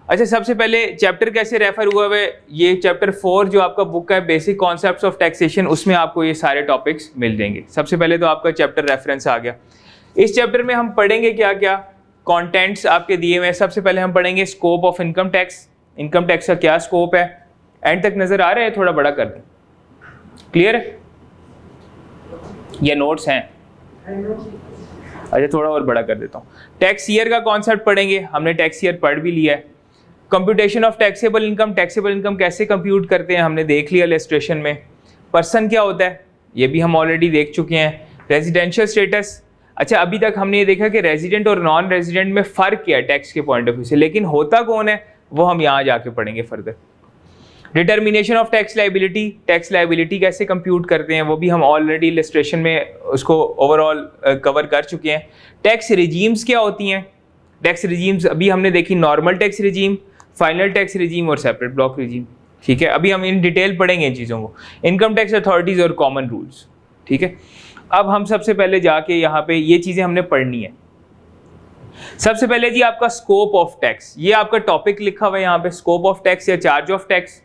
अच्छा, सबसे पहले चैप्टर कैसे रेफर हुआ है, ये चैप्टर 4 जो आपका बुक है बेसिक कॉन्सेप्ट्स ऑफ टैक्सेशन, उसमें आपको ये सारे टॉपिक्स मिल जाएंगे। सबसे पहले तो आपका चैप्टर रेफरेंस आ गया। इस चैप्टर में हम पढ़ेंगे क्या क्या, कंटेंट्स आपके दिए हुए हैं। सबसे पहले हम पढ़ेंगे scope of income tax, income tax का क्या स्कोप है, एंड तक नजर आ रहा है, थोड़ा बड़ा कर दें, क्लियर है, ये नोट्स हैं, अच्छा थोड़ा और बड़ा कर देता हूँ। टैक्स ईयर का कॉन्सेप्ट पढ़ेंगे, हमने टैक्स ईयर पढ़ भी लिया है। कंप्यूटेशन ऑफ टैक्सेबल इनकम कैसे कंप्यूट करते हैं हमने देख लिया इलस्ट्रेशन में। पर्सन क्या होता है ये भी हम ऑलरेडी देख चुके हैं। रेजिडेंशियल स्टेटस, अच्छा अभी तक हमने ये देखा कि रेजिडेंट और नॉन रेजिडेंट में फ़र्क क्या है टैक्स के पॉइंट ऑफ व्यू से, लेकिन होता कौन है वो हम यहाँ जाके पढ़ेंगे further. Determination of tax liability कैसे कंप्यूट करते हैं वो भी हम ऑलरेडी इलस्ट्रेशन में उसको ओवरऑल कवर कर चुके हैं। टैक्स रिजीम्स क्या होती हैं, टैक्स रिजीम्स अभी हमने देखी, normal tax regime, final tax regime और सेपरेट ब्लॉक रिजीम, ठीक है। अभी हम इन डिटेल पढ़ेंगे इन चीज़ों को। इनकम टैक्स अथॉरिटीज़ और कॉमन रूल्स, ठीक है। अब हम सबसे पहले जाके यहाँ पे ये चीज़ें हमने पढ़नी है। सबसे पहले जी आपका स्कोप ऑफ टैक्स, ये आपका टॉपिक लिखा हुआ है यहाँ पे, स्कोप ऑफ टैक्स या चार्ज ऑफ टैक्स।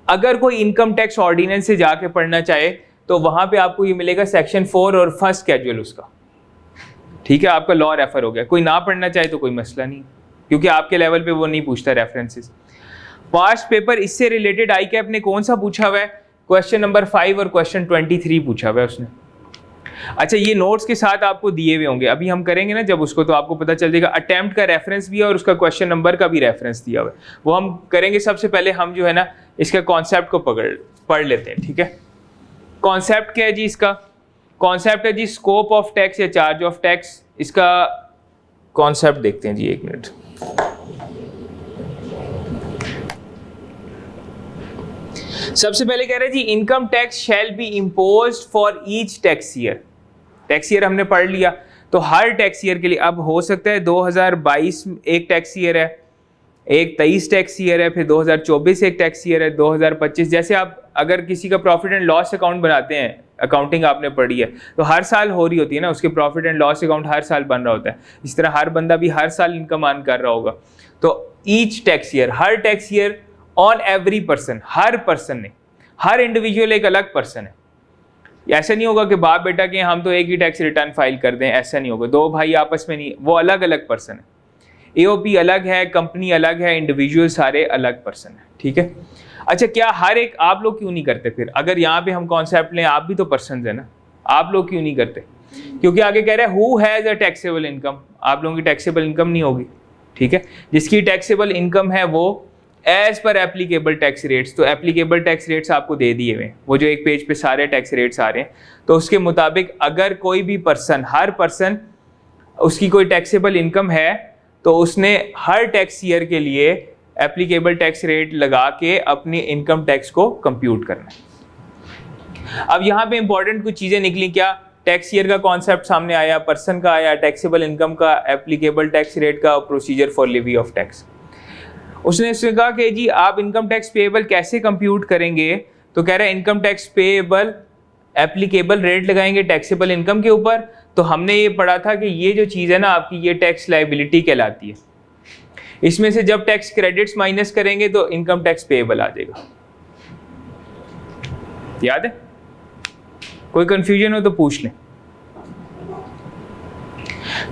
अगर कोई इनकम टैक्स ऑर्डिनेंस से जाके पढ़ना चाहे तो वहाँ पे आपको ये मिलेगा सेक्शन 4 और फर्स्ट स्केड्यूल उसका, ठीक है। आपका लॉ रेफर हो गया, कोई ना पढ़ना चाहे तो कोई मसला नहीं, क्योंकि आपके लेवल पे वो नहीं पूछता रेफरेंसेस। पास्ट पेपर इससे रिलेटेड आई कैप ने कौन सा पूछा हुआ है, क्वेश्चन नंबर 5 और क्वेश्चन 23 पूछा हुआ है उसने। अच्छा ये नोट्स के साथ आपको दिए हुए होंगे, अभी हम करेंगे ना जब उसको तो आपको पता चल जाएगा। अटेम्प्ट का रेफरेंस भी है और उसका क्वेश्चन नंबर का भी रेफरेंस दिया हुआ है, वो हम करेंगे। सबसे पहले हम जो है ना इसका कॉन्सेप्ट को पढ़ लेते हैं, ठीक है। कॉन्सेप्ट क्या है जी, इसका कॉन्सेप्ट है जी स्कोप ऑफ टैक्स या चार्ज ऑफ टैक्स। इसका कॉन्सेप्ट देखते हैं जी, एक मिनट। सबसे पहले कह रहे हैं जी income tax shall be imposed for each tax year. Tax year हमने पढ़ लिया, तो हर टैक्स ईयर के लिए अब हो सकता है 2022 एक टैक्स ईयर है, एक 23 टैक्स ईयर है, फिर 2024 एक टैक्स ईयर है, 2025। जैसे आप अगर किसी का प्रॉफिट एंड लॉस अकाउंट बनाते हैं, अकाउंटिंग आपने पढ़ी है तो हर साल हो रही होती है ना, उसके प्रॉफिट एंड लॉस अकाउंट हर साल बन रहा होता है। इस तरह हर बंदा भी हर साल इनकम अर्न कर रहा होगा। तो each tax year, her tax year on every person, her person ने, हर इंडिविजुअल एक अलग पर्सन है। ऐसा नहीं होगा कि बाप बेटा के हम तो एक ही टैक्स रिटर्न फाइल कर दें, ऐसा नहीं होगा। दो भाई आपस में नहीं, वो अलग अलग पर्सन है। एओपी अलग है, कंपनी अलग है, इंडिविजुअल सारे अलग पर्सन है, ठीक है। अच्छा क्या हर एक, आप लोग क्यों नहीं करते फिर, अगर यहाँ पे हम कॉन्सेप्ट लें, आप भी तो पर्सन है ना, आप लोग क्यों नहीं करते? क्योंकि आगे कह रहे हैं who has a taxable income, आप लोगों की टैक्सेबल इनकम नहीं होगी, ठीक है। जिसकी टैक्सेबल इनकम है वो एज पर एप्लीकेबल टैक्स रेट्स, तो एप्लीकेबल टैक्स रेट्स आपको दे दिए हुए, वो जो एक पेज पे सारे टैक्स रेट्स आ रहे हैं, तो उसके मुताबिक अगर कोई भी पर्सन, हर पर्सन उसकी कोई टैक्सेबल इनकम है तो उसने हर टैक्स ईयर के लिए एप्लीकेबल टैक्स रेट लगा के अपनी इनकम टैक्स को कंप्यूट करना है। अब यहाँ पे इंपॉर्टेंट कुछ चीजें निकली क्या, टैक्स ईयर का कॉन्सेप्ट सामने आया, पर्सन का आया, टैक्सेबल इनकम का, एप्लीकेबल टैक्स रेट का, procedure for Levi of tax. उसने इसमें कहा कि जी आप इनकम टैक्स पेएबल कैसे कंप्यूट करेंगे, तो कह रहा है income tax payable applicable rate लगाएंगे टैक्सेबल इनकम के ऊपर। तो हमने ये पढ़ा था कि ये जो चीज़ है ना आपकी, ये टैक्स लायबिलिटी कहलाती है। इसमें से जब टैक्स क्रेडिट्स माइनस करेंगे तो इनकम टैक्स पेएबल आ जाएगा। याद है? कोई कंफ्यूजन हो तो पूछ लें।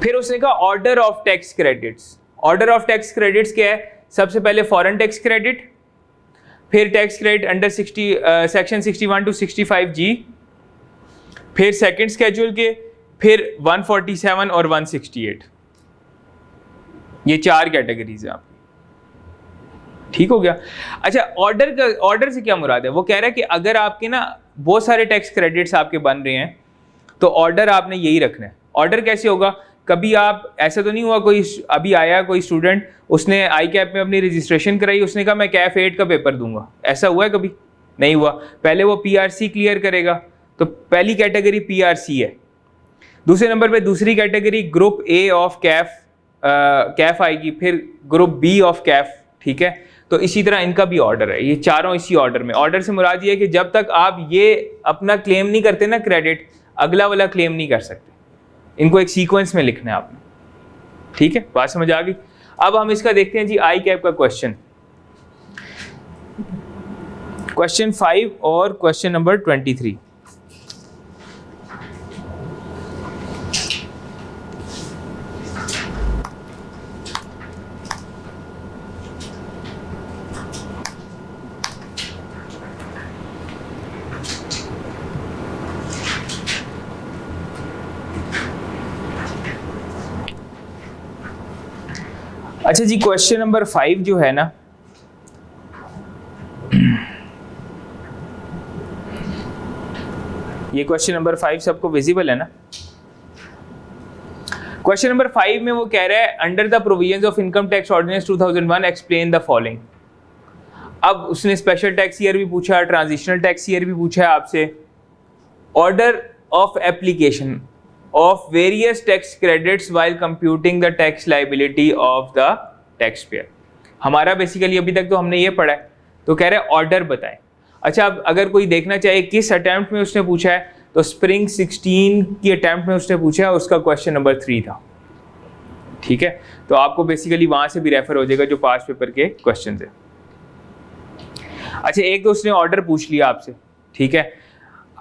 फिर उसने कहा order of tax credits. Order of tax credits क्या है? सबसे पहले फॉरेन टैक्स क्रेडिट, फिर tax credit under section 61 to 65G, फिर सेकंड स्केड्यूल के, फिर 147 और 168। ये 4 कैटेगरीज है आपकी। ठीक हो गया? अच्छा, ऑर्डर से क्या मुराद है? वो कह रहा है कि अगर आपके ना बहुत सारे टैक्स क्रेडिट्स आपके बन रहे हैं तो ऑर्डर आपने यही रखना है। ऑर्डर कैसे होगा? कभी आप, ऐसा तो नहीं हुआ कोई अभी आया कोई स्टूडेंट, उसने आई कैप में अपनी रजिस्ट्रेशन कराई, उसने कहा मैं कैफ 8 का पेपर दूंगा, ऐसा हुआ है कभी? नहीं हुआ। पहले वो PRC क्लियर करेगा, तो पहली कैटेगरी PRC है। दूसरे नंबर पे दूसरी category group A of Kaif आएगी, फिर ग्रुप B ऑफ कैफ। ठीक है, तो इसी तरह इनका भी ऑर्डर है, ये चारों इसी ऑर्डर में। ऑर्डर से मुराद ये है कि जब तक आप ये अपना क्लेम नहीं करते ना क्रेडिट, अगला वाला क्लेम नहीं कर सकते। इनको एक सीक्वेंस में लिखना है आपने। ठीक है, बात समझ आ गई? अब हम इसका देखते हैं जी आई कैप का क्वेश्चन, क्वेश्चन 5 और क्वेश्चन नंबर 23। अच्छा जी, क्वेश्चन नंबर 5 जो है ना, ये क्वेश्चन नंबर 5 सबको विजिबल है ना? क्वेश्चन नंबर 5 में वो कह रहा है under the provisions of income tax ordinance 2001 explain the following. अब उसने स्पेशल टैक्स ईयर भी पूछा, ट्रांजिशनल टैक्स ईयर भी पूछा है आपसे, order of application of various tax credits while computing the tax liability of the taxpayer। हमारा basically अभी तक तो हमने ये पढ़ा है, तो कह रहे हैं ऑर्डर बताएं। अच्छा, अब अगर कोई देखना चाहे किस अटेम्प्ट में उसने पूछा है, तो स्प्रिंग 16 की अटेम्प्ट में उसने पूछा है, उसका क्वेश्चन नंबर 3 था। ठीक है, तो आपको बेसिकली वहां से भी रेफर हो जाएगा जो पास्ट पेपर के क्वेश्चन है। अच्छा, एक तो उसने ऑर्डर पूछ लिया आपसे, ठीक है।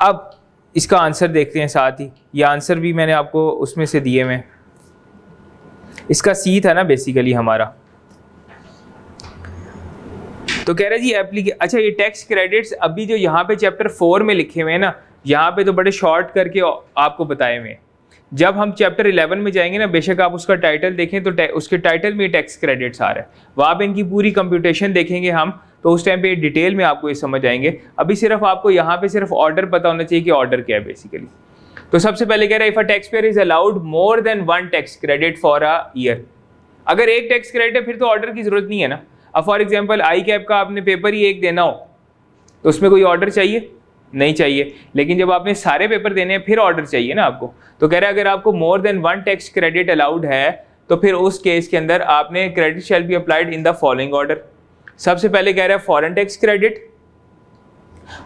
अब इसका आंसर देखते हैं साथ ही, ये आंसर भी मैंने आपको उसमें से दिए में, इसका सी था ना बेसिकली हमारा। तो कह रहे जी अच्छा ये टैक्स क्रेडिट्स अभी जो यहाँ पे चैप्टर 4 में लिखे हुए हैं ना, यहाँ पे तो बड़े शॉर्ट करके आपको बताए हुए हैं। जब हम चैप्टर 11 में जाएंगे ना, बेशक आप उसका टाइटल देखें तो उसके टाइटल में टैक्स क्रेडिट्स आ रहा है, वहाँ पे इनकी पूरी कंप्यूटेशन देखेंगे हम, तो उस टाइम पे डिटेल में आपको ये समझ आएंगे। अभी सिर्फ आपको यहाँ पे सिर्फ ऑर्डर पता होना चाहिए कि ऑर्डर क्या है बेसिकली। तो सबसे पहले कह रहा है if a tax payer is allowed more than 1 tax credit for a year. अगर एक टैक्स क्रेडिट है फिर तो ऑर्डर की जरूरत नहीं है ना। अब फॉर एग्जाम्पल आई कैप का आपने पेपर ही एक देना हो तो उसमें कोई ऑर्डर चाहिए? नहीं चाहिए। लेकिन जब आपने सारे पेपर देने हैं फिर ऑर्डर चाहिए ना आपको। तो कह रहा है अगर आपको more than 1 tax credit allowed है तो फिर उस केस के अंदर आपने credit shall be applied in the following order. सबसे पहले कह रहा है फॉरेन टैक्स क्रेडिट,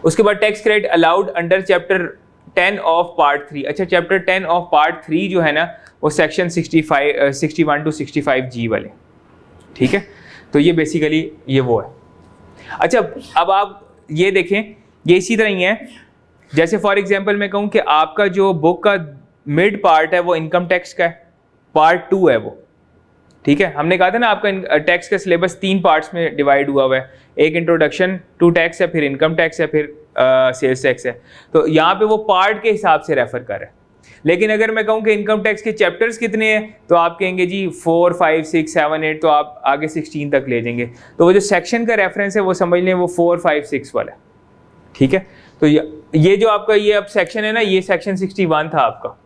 उसके बाद tax credit allowed under chapter 10 of part 3। अच्छा, चैप्टर 10 ऑफ पार्ट 3 जो है ना वो सेक्शन 61 to 65G वाले, ठीक है। तो ये बेसिकली ये वो है। अच्छा, अब आप ये देखें, ये इसी तरह ही है जैसे फॉर एग्जांपल मैं कहूँ कि आपका जो बुक का मिड पार्ट है वो इनकम टैक्स का है, पार्ट 2 है वो, ठीक है। हमने कहा था ना आपका टैक्स का सिलेबस 3 पार्ट्स में डिवाइड हुआ हुआ है, एक इंट्रोडक्शन टू टैक्स है, फिर इनकम टैक्स है, फिर सेल्स टैक्स है। तो यहाँ पे वो पार्ट के हिसाब से रेफर कर रहा है। लेकिन अगर मैं कहूँ कि इनकम टैक्स के चैप्टर्स कितने हैं तो आप कहेंगे जी 4, 5, 6, 7, 8, तो आप आगे 16 तक ले जाएंगे। तो वो जो सेक्शन का रेफरेंस है वो समझ लें वो 4, 5, 6 वाला है, ठीक है। तो ये जो आपका ये अब सेक्शन है ना, ये सेक्शन 61 था आपका,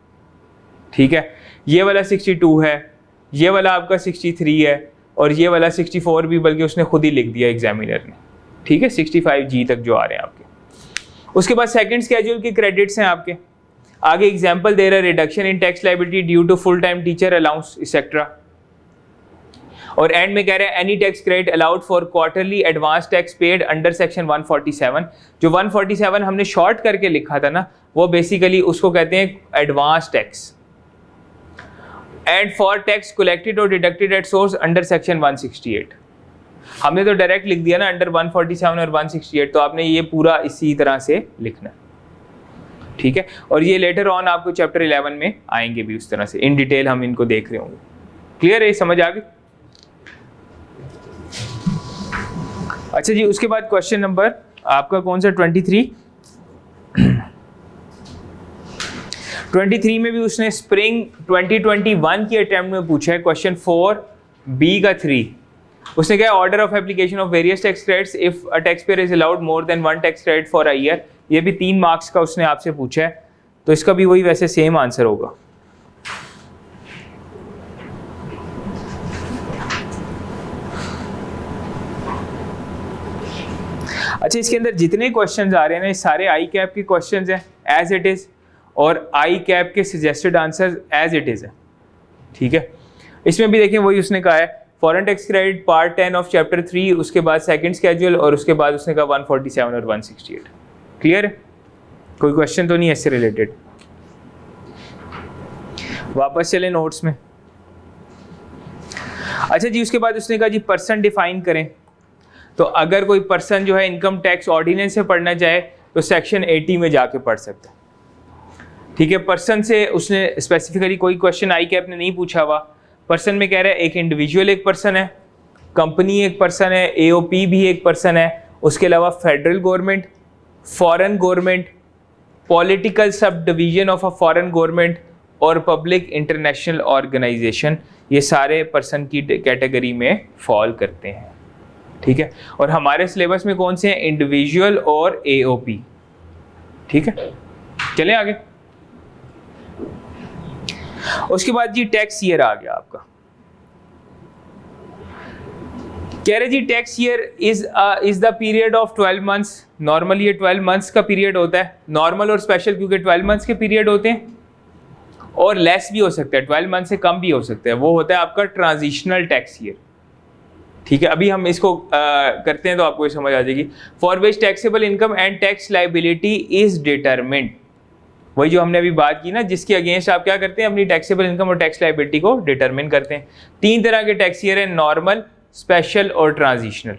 ठीक है। ये वाला 62 है, ये वाला आपका 63 है, और ये वाला 64 भी बल्कि उसने खुद ही लिख दिया एग्जामिनर ने, ठीक है। 65G तक जो आ रहे हैं आपके। उसके बाद सेकंड स्केड्यूल के क्रेडिट्स हैं आपके, आगे एग्जांपल दे रहा है, reduction in tax liability due to full time teacher allowance etcetera, और एंड में कह रहे हैं any tax credit allowed for quarterly advance tax paid under section 147। जो 147 हमने शॉर्ट करके लिखा था ना, वो बेसिकली उसको कहते हैं advance tax, and for tax collected और deducted at source under section 168। हमने तो डायरेक्ट लिख दिया ना अंडर 147 और 168, तो आपने ये पूरा इसी तरह से लिखना है, ठीक है। और ये लेटर ऑन आपको चैप्टर 11 में आएंगे भी उस तरह से, इन डिटेल हम इनको देख रहे होंगे। क्लियर है, समझ आ गई? अच्छा जी, उसके बाद क्वेश्चन नंबर आपका कौन सा 23 में भी उसने स्प्रिंग 2021 की अटेम्प्ट में पूछा है, क्वेश्चन 4B का 3। उसने कहा order of application of various tax credits if a tax payer is allowed more than 1 tax credit for a year. ये भी 3 मार्क्स का उसने आपसे पूछा है, तो इसका भी वही वैसे सेम आंसर होगा। अच्छा, इसके अंदर जितने क्वेश्चंस आ रहे हैं ना, ये सारे आई कैप के क्वेश्चंस हैं एज इट इज, और आई कैप के suggested answer as it is है, ठीक है। इसमें भी देखें वही उसने कहा है, foreign tax credit part 10 of chapter 3, उसके बाद सेकंड स्केड्यूल, और उसके बाद उसने कहा 147 और 168। क्लियर है? कोई क्वेश्चन तो नहीं है इससे रिलेटेड? वापस चले नोट्स में। अच्छा जी, उसके बाद उसने कहा जी पर्सन डिफाइन करें। तो अगर कोई पर्सन जो है इनकम टैक्स ऑर्डिनेंस से पढ़ना चाहे तो सेक्शन 80 में जाके पढ़ सकता है, ठीक है। पर्सन से उसने स्पेसिफिकली कोई क्वेश्चन आई कैप ने नहीं पूछा हुआ। पर्सन में कह रहा है एक इंडिविजुअल एक पर्सन है, कंपनी एक पर्सन है, एओपी भी एक पर्सन है, उसके अलावा federal government, foreign government, political sub division of a foreign government और पब्लिक इंटरनेशनल ऑर्गेनाइजेशन, ये सारे पर्सन की कैटेगरी में फॉल करते हैं, ठीक है। और हमारे सिलेबस में कौन से हैं? इंडिविजुअल और एओपी, ठीक है। चलें आगे। उसके बाद जी टैक्स ईयर आ गया आपका। कह रहे जी tax year is the period of 12 months. Normally ये 12 मंथ्स का पीरियड होता है, नॉर्मल और स्पेशल क्योंकि 12 मंथ्स के पीरियड होते हैं, और लेस भी हो सकता है, 12 मंथ से कम भी हो सकता है। वो होता है आपका ट्रांजिशनल टैक्स ईयर, ठीक है। अभी हम इसको करते हैं तो आपको ये समझ आ जाएगी। For which taxable income and tax liability is determined, वही जो हमने अभी बात की ना, जिसके अगेंस्ट आप क्या करते हैं, अपनी टैक्सेबल इनकम और टैक्स लायबिलिटी को डिटरमिन करते हैं। 3 तरह के टैक्स ईयर है, नॉर्मल, स्पेशल और ट्रांजिशनल।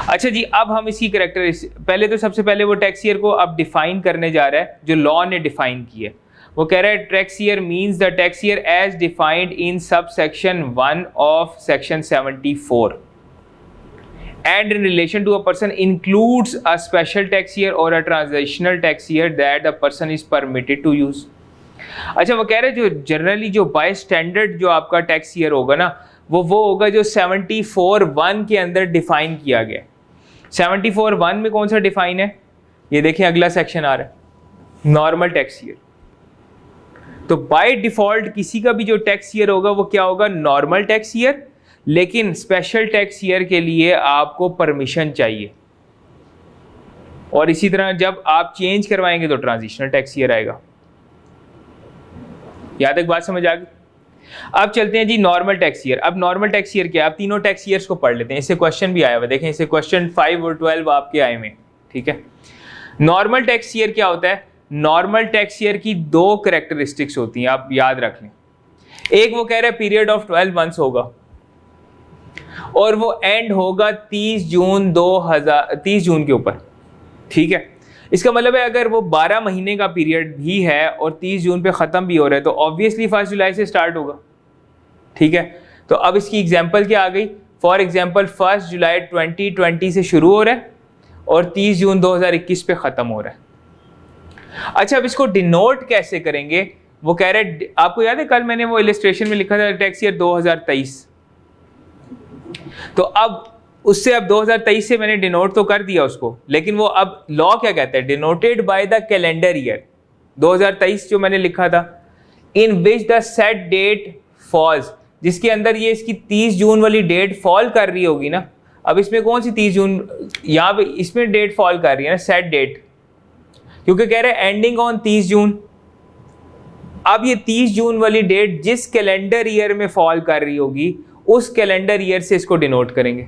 अच्छा जी, अब हम इसकी कैरेक्टरिस्टिक, पहले तो सबसे पहले वो टैक्स ईयर को अब डिफाइन करने जा रहा है जो लॉ ने डिफाइन की है। वो कह रहा है tax year means the tax year as defined in sub section 1 of section 74 and in relation to a person includes a special tax year or a transitional tax year that the person is permitted to use। अच्छा, वो कह रहे हैं जो generally जो by standard जो आपका tax year होगा ना, वो होगा जो 74(1) के अंदर डिफाइन किया गया। 74(1) में कौन सा डिफाइन है? ये देखें अगला सेक्शन आ रहा है, नॉर्मल टैक्स ईयर। तो बाय डिफॉल्ट किसी का भी जो टैक्स ईयर होगा वो क्या होगा? नॉर्मल टैक्स ईयर, लेकिन स्पेशल टैक्स ईयर के लिए आपको परमिशन चाहिए, और इसी तरह जब आप चेंज करवाएंगे तो ट्रांजिशनल टैक्स ईयर आएगा। यहां तक बात समझ आ गई? अब चलते हैं जी नॉर्मल टैक्स ईयर। अब नॉर्मल टैक्स ईयर क्या? आप तीनों टैक्स ईयर्स को पढ़ लेते हैं, इससे क्वेश्चन भी आया हुआ, देखें इससे क्वेश्चन 5 और 12 आपके आए हुए, ठीक है। नॉर्मल टैक्स ईयर क्या होता है? नॉर्मल टैक्स ईयर की 2 कैरेक्टरिस्टिक्स होती हैं, आप याद रख लें। एक वो कह रहे हैं पीरियड ऑफ 12 मंथ्स होगा, और वो एंड होगा 30 जून के ऊपर, ठीक है। इसका मतलब है अगर वो 12 महीने का पीरियड भी है और 30 जून पे ख़त्म भी हो रहा है तो ऑब्वियसली 1 जुलाई से स्टार्ट होगा, ठीक है। तो अब इसकी एग्जांपल क्या आ गई? फॉर एग्जांपल 1 जुलाई 2020 से शुरू हो रहा है और 30 जून 2021 पे ख़त्म हो रहा है। अच्छा, अब इसको डिनोट कैसे करेंगे? वो कह रहे, आपको याद है कल मैंने वो इलस्ट्रेशन में लिखा था टैक्स ईयर 2023, तो अब उससे अब 2023 से मैंने डिनोट तो कर दिया उसको, लेकिन वो अब लॉ क्या कहता है? Denoted by the calendar year 2023 जो मैंने लिखा था, in which the set date falls, जिसके अंदर ये इसकी 30 जून वाली डेट फॉल कर रही होगी ना, अब इसमें कौन सी 30 जून, यहाँ पे इसमें डेट फॉल कर रही है ना, सेट डेट, क्योंकि कह रहे हैं एंडिंग ऑन 30 जून। अब ये 30 जून वाली डेट जिस कैलेंडर ईयर में फॉल कर रही होगी उस कैलेंडर ईयर से इसको डिनोट करेंगे।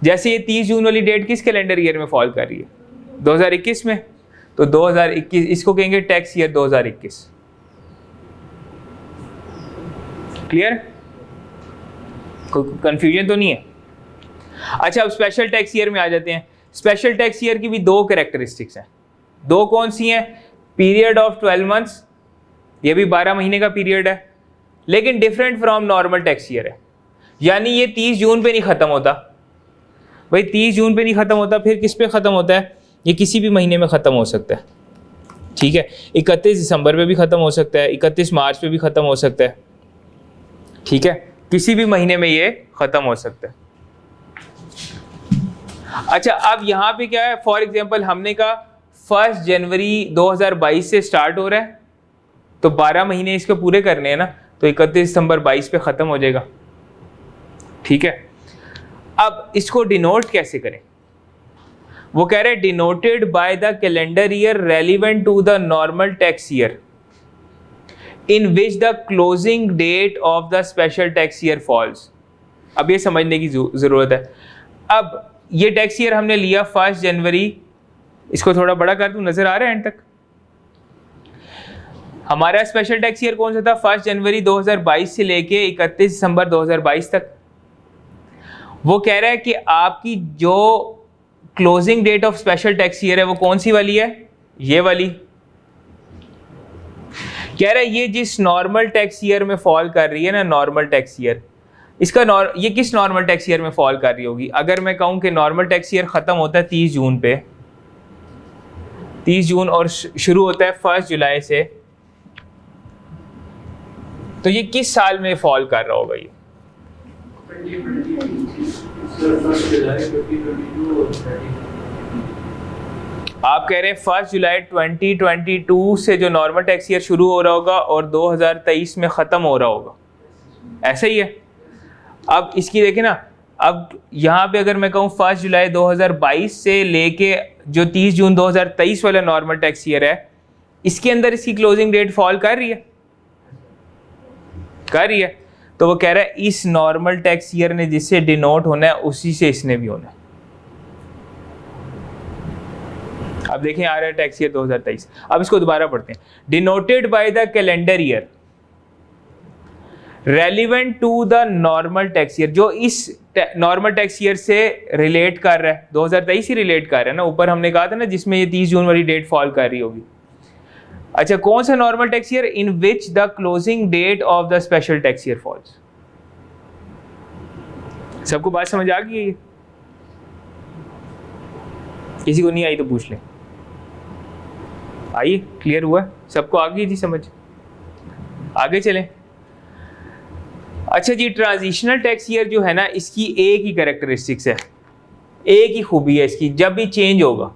जैसे ये 30 जून वाली डेट किस कैलेंडर ईयर में फॉल कर रही है, 2021 में, तो 2021 इसको कहेंगे टैक्स ईयर 2021। क्लियर, कोई कंफ्यूजन तो नहीं है? अच्छा, अब स्पेशल टैक्स ईयर में आ जाते हैं। स्पेशल टैक्स ईयर की भी दो कैरेक्टरिस्टिक्स हैं। दो कौन सी हैं? पीरियड ऑफ 12 मंथ्स, ये भी 12 महीने का पीरियड है, लेकिन different from normal tax year है। यानी ये 30 जून पे नहीं ख़त्म होता भाई, 30 जून पे नहीं ख़त्म होता, फिर किस पे ख़त्म होता है? ये किसी भी महीने में ख़त्म हो सकता है, ठीक है। 31 दिसंबर पे भी ख़त्म हो सकता है, 31 मार्च पे भी ख़त्म हो सकता है, ठीक है, किसी भी महीने में ये ख़त्म हो सकता है। अच्छा, अब यहाँ पे क्या है, फॉर एग्जांपल हमने कहा 1 जनवरी 2022 से स्टार्ट हो रहा है, तो 12 महीने इसके पूरे करने हैं ना, तो 31 दिसंबर 22 पे ख़त्म हो जाएगा, ठीक है। अब इसको डिनोट कैसे करें? वो कह रहे हैं denoted by the calendar year relevant to the normal tax year in which the closing date of the special tax year falls. अब ये समझने की ज़रूरत है। अब ये टैक्स ईयर हमने लिया 1 जनवरी, इसको थोड़ा बड़ा कर दूं, नज़र आ रहा है एंड तक? हमारा स्पेशल टैक्स ईयर कौन सा था? 1 जनवरी 2022 से लेके 31 दिसंबर 2022 तक। वो कह रहा है कि आपकी जो closing date of special tax year है वो कौन सी वाली है? ये वाली। कह रहा है ये जिस नॉर्मल टैक्स ईयर में फॉल कर रही है ना, नॉर्मल टैक्स ईयर, इसका ये किस नॉर्मल टैक्स ईयर में फॉल कर रही होगी? अगर मैं कहूं कि नॉर्मल टैक्स ईयर ख़त्म होता है 30 जून पे, 30 जून और शुरू होता है 1 जुलाई से, तो ये किस साल में फॉल कर रहा होगा? ये आप कह रहे हैं 1 जुलाई 2022 से जो नॉर्मल टैक्स ईयर शुरू हो रहा होगा और 2023 में ख़त्म हो रहा होगा, ऐसा ही है। अब इसकी देखें ना, अब यहाँ पे अगर मैं कहूँ 1 जुलाई 2022 से लेके जो 30 जून 2023 वाला नॉर्मल टैक्स ईयर है, इसके अंदर इसकी क्लोजिंग डेट फॉल कर रही है, कर रही है। तो वो कह रहा है इस नॉर्मल टैक्स ईयर ने जिससे डिनोट होना है उसी से इसने भी होना है। अब देखें आ रहा है टैक्स ईयर 2023। अब इसको दोबारा पढ़ते हैं। Denoted by the calendar year relevant to the normal tax year, जो इस नॉर्मल टैक्स ईयर से रिलेट कर रहा है, 2023 ही रिलेट कर रहा है ना, ऊपर हमने कहा था ना जिसमें ये 30 जून वाली डेट फॉल कर रही होगी। अच्छा, कौन सा normal tax year? In which the closing date of the special tax year falls. सबको बात समझ आ गई है? किसी को नहीं आई तो पूछ ले। आइए, क्लियर हुआ? सबको आ गई जी समझ? आगे चलें। अच्छा जी, ट्रांजिशनल टैक्स ईयर जो है ना, इसकी एक ही कैरेक्टरिस्टिक्स है, एक ही खूबी है इसकी, जब भी चेंज होगा,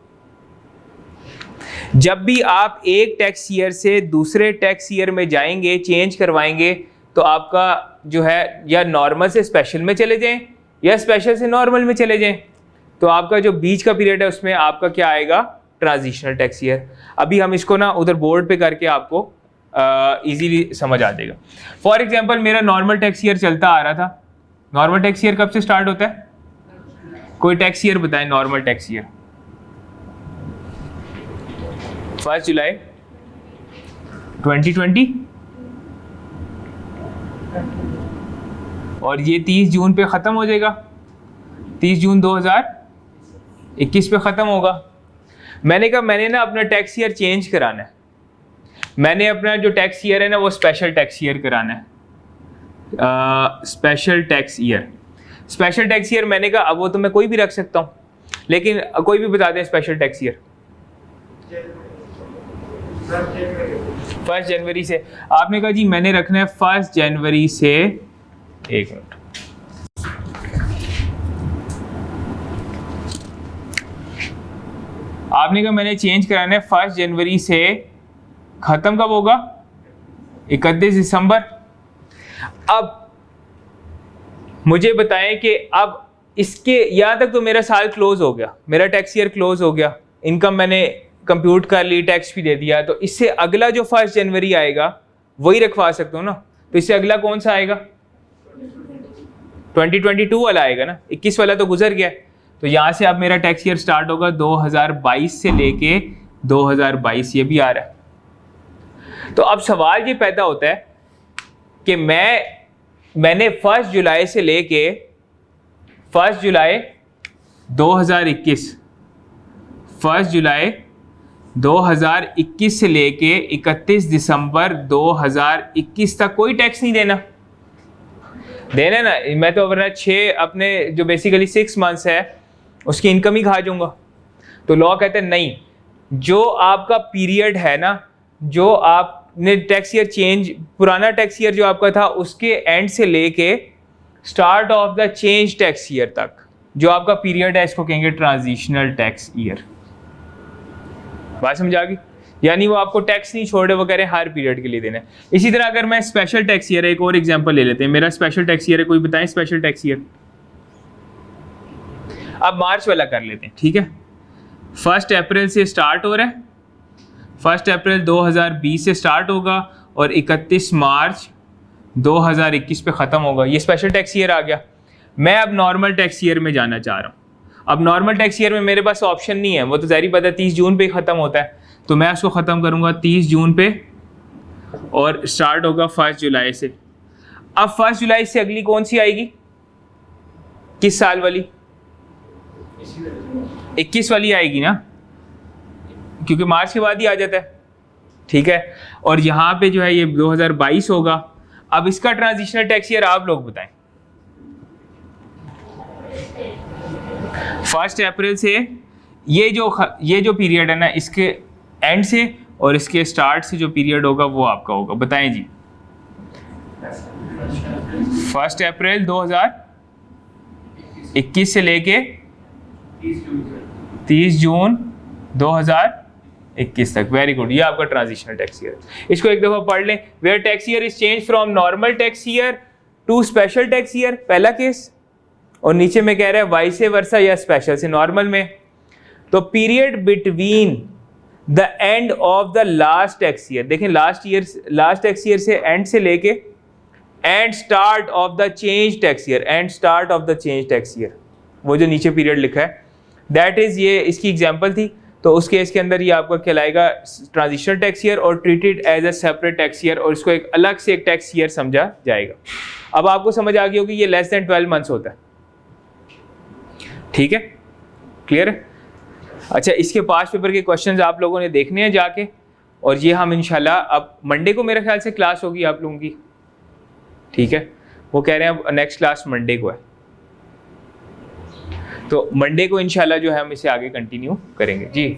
जब भी आप एक टैक्स ईयर से दूसरे टैक्स ईयर में जाएंगे, चेंज करवाएंगे, तो आपका जो है या नॉर्मल से स्पेशल में चले जाएं या स्पेशल से नॉर्मल में चले जाएं, तो आपका जो बीच का पीरियड है उसमें आपका क्या आएगा? Transitional tax year. अभी हम इसको ना उधर बोर्ड पे करके आपको इजीली समझ आ जाएगा। फॉर एग्जांपल मेरा नॉर्मल टैक्स ईयर चलता आ रहा था। नॉर्मल टैक्स ईयर कब से स्टार्ट होता है? कोई टैक्स ईयर बताएं नॉर्मल टैक्स ईयर। 1 जुलाई 2020 और ये 30 जून पे ख़त्म हो जाएगा, 30 जून 2021 पे ख़त्म होगा। मैंने कहा मैंने ना अपना टैक्स ईयर चेंज कराना है, मैंने अपना जो टैक्स ईयर है ना वो स्पेशल टैक्स ईयर कराना है। Special tax year, special tax year मैंने कहा अब वो तो मैं कोई भी रख सकता हूँ, लेकिन कोई भी बता दें स्पेशल टैक्स ईयर। 1 जनवरी से। आपने कहा जी मैंने रखना है 1 जनवरी से, एक मिनट, आपने कहा मैंने चेंज कराना है 1 जनवरी से, खत्म कब होगा? 31 दिसंबर। अब मुझे बताएं कि अब इसके यहाँ तक तो मेरा साल क्लोज हो गया, मेरा टैक्स ईयर क्लोज हो गया, इनकम मैंने कंप्यूट कर ली, टैक्स भी दे दिया। तो इससे अगला जो 1 जनवरी आएगा वही रखवा सकते हो ना। तो इससे अगला कौन सा आएगा? 2022 वाला आएगा ना, 21 वाला तो गुजर गया। तो यहाँ से अब मेरा टैक्स ईयर स्टार्ट होगा 2022 से लेके 2022, ये भी आ रहा है। तो अब सवाल ये पैदा होता है कि मैंने 1 जुलाई से लेके 1 जुलाई 2021 से लेके 31 दिसंबर 2021 तक कोई टैक्स नहीं देना ना। मैं तो अपने जो बेसिकली 6 मंथ्स है उसकी इनकम ही खा जाऊंगा। तो लॉ कहते हैं नहीं, जो आपका पीरियड है ना, जो आपने टैक्स ईयर चेंज, पुराना टैक्स ईयर जो आपका था उसके एंड से लेके start of the change tax year तक जो आपका पीरियड है, इसको कहेंगे ट्रांजिशनल टैक्स ईयर। बात समझ आ गई? यानी वो आपको टैक्स नहीं छोड़ रहे, वो कह रहे हैं हर पीरियड के लिए देना है। इसी तरह अगर मैं स्पेशल टैक्स ईयर, एक और एग्जांपल ले लेते हैं, मेरा स्पेशल टैक्स ईयर है, कोई बताएं स्पेशल टैक्स ईयर। अब मार्च वाला कर लेते हैं, ठीक है। 1 अप्रैल से स्टार्ट हो रहा है, 1 अप्रैल 2020 से स्टार्ट होगा और 31 मार्च 2021 पे ख़त्म होगा। ये स्पेशल टैक्स ईयर आ गया। मैं अब नॉर्मल टैक्स ईयर में जाना चाह रहा हूँ। अब नॉर्मल टैक्स ईयर में मेरे पास ऑप्शन नहीं है, वो तो ज़ाहिर बात है 30 जून पे ही ख़त्म होता है। तो मैं उसको ख़त्म करूँगा 30 जून पे और स्टार्ट होगा 1 जुलाई से। अब 1 जुलाई से अगली कौन सी आएगी? किस साल वाली? 21 वाली आएगी ना, क्योंकि मार्च के बाद ही आ जाता है, ठीक है। और यहाँ पे जो है ये 2022 होगा। अब इसका ट्रांजिशनल टैक्स ईयर आप लोग बताएं। 1 अप्रैल से ये जो पीरियड है ना, इसके एंड से और इसके स्टार्ट से जो पीरियड होगा वो आपका होगा। बताएं जी। 1 अप्रैल 2021 से लेके 30 जून 2021 तक। वेरी गुड, ये आपका ट्रांजिशनल टैक्स ईयर। इसको एक दफा पढ़ लें। Where tax year is change from normal tax year to special tax year, पहला केस। और नीचे में कह रहा है वाइस वर्सा या स्पेशल से नॉर्मल में। तो period between the end of the last tax year, देखें लास्ट टैक्स ईयर से एंड से लेके and start of the change tax year, and start of the change tax year, वो जो नीचे पीरियड लिखा है दैट इज, ये इसकी एग्जांपल थी। तो उस केस के अंदर ये आपका कहलाएगा ट्रांजिशनल टैक्स ईयर और treated as a separate tax year, और इसको एक अलग से एक टैक्स ईयर समझा जाएगा। अब आपको समझ आ गई होगी ये लेस देन 12 मंथ्स होता है, ठीक है, क्लियर है। अच्छा, इसके पास पेपर के क्वेश्चंस आप लोगों ने देखने हैं जाके, और ये हम इंशाल्लाह अब मंडे को मेरे ख्याल से क्लास होगी आप लोगों की, ठीक है। वो कह रहे हैं अब नेक्स्ट क्लास मंडे को है, तो मंडे को इंशाल्लाह जो है हम इसे आगे कंटिन्यू करेंगे जी।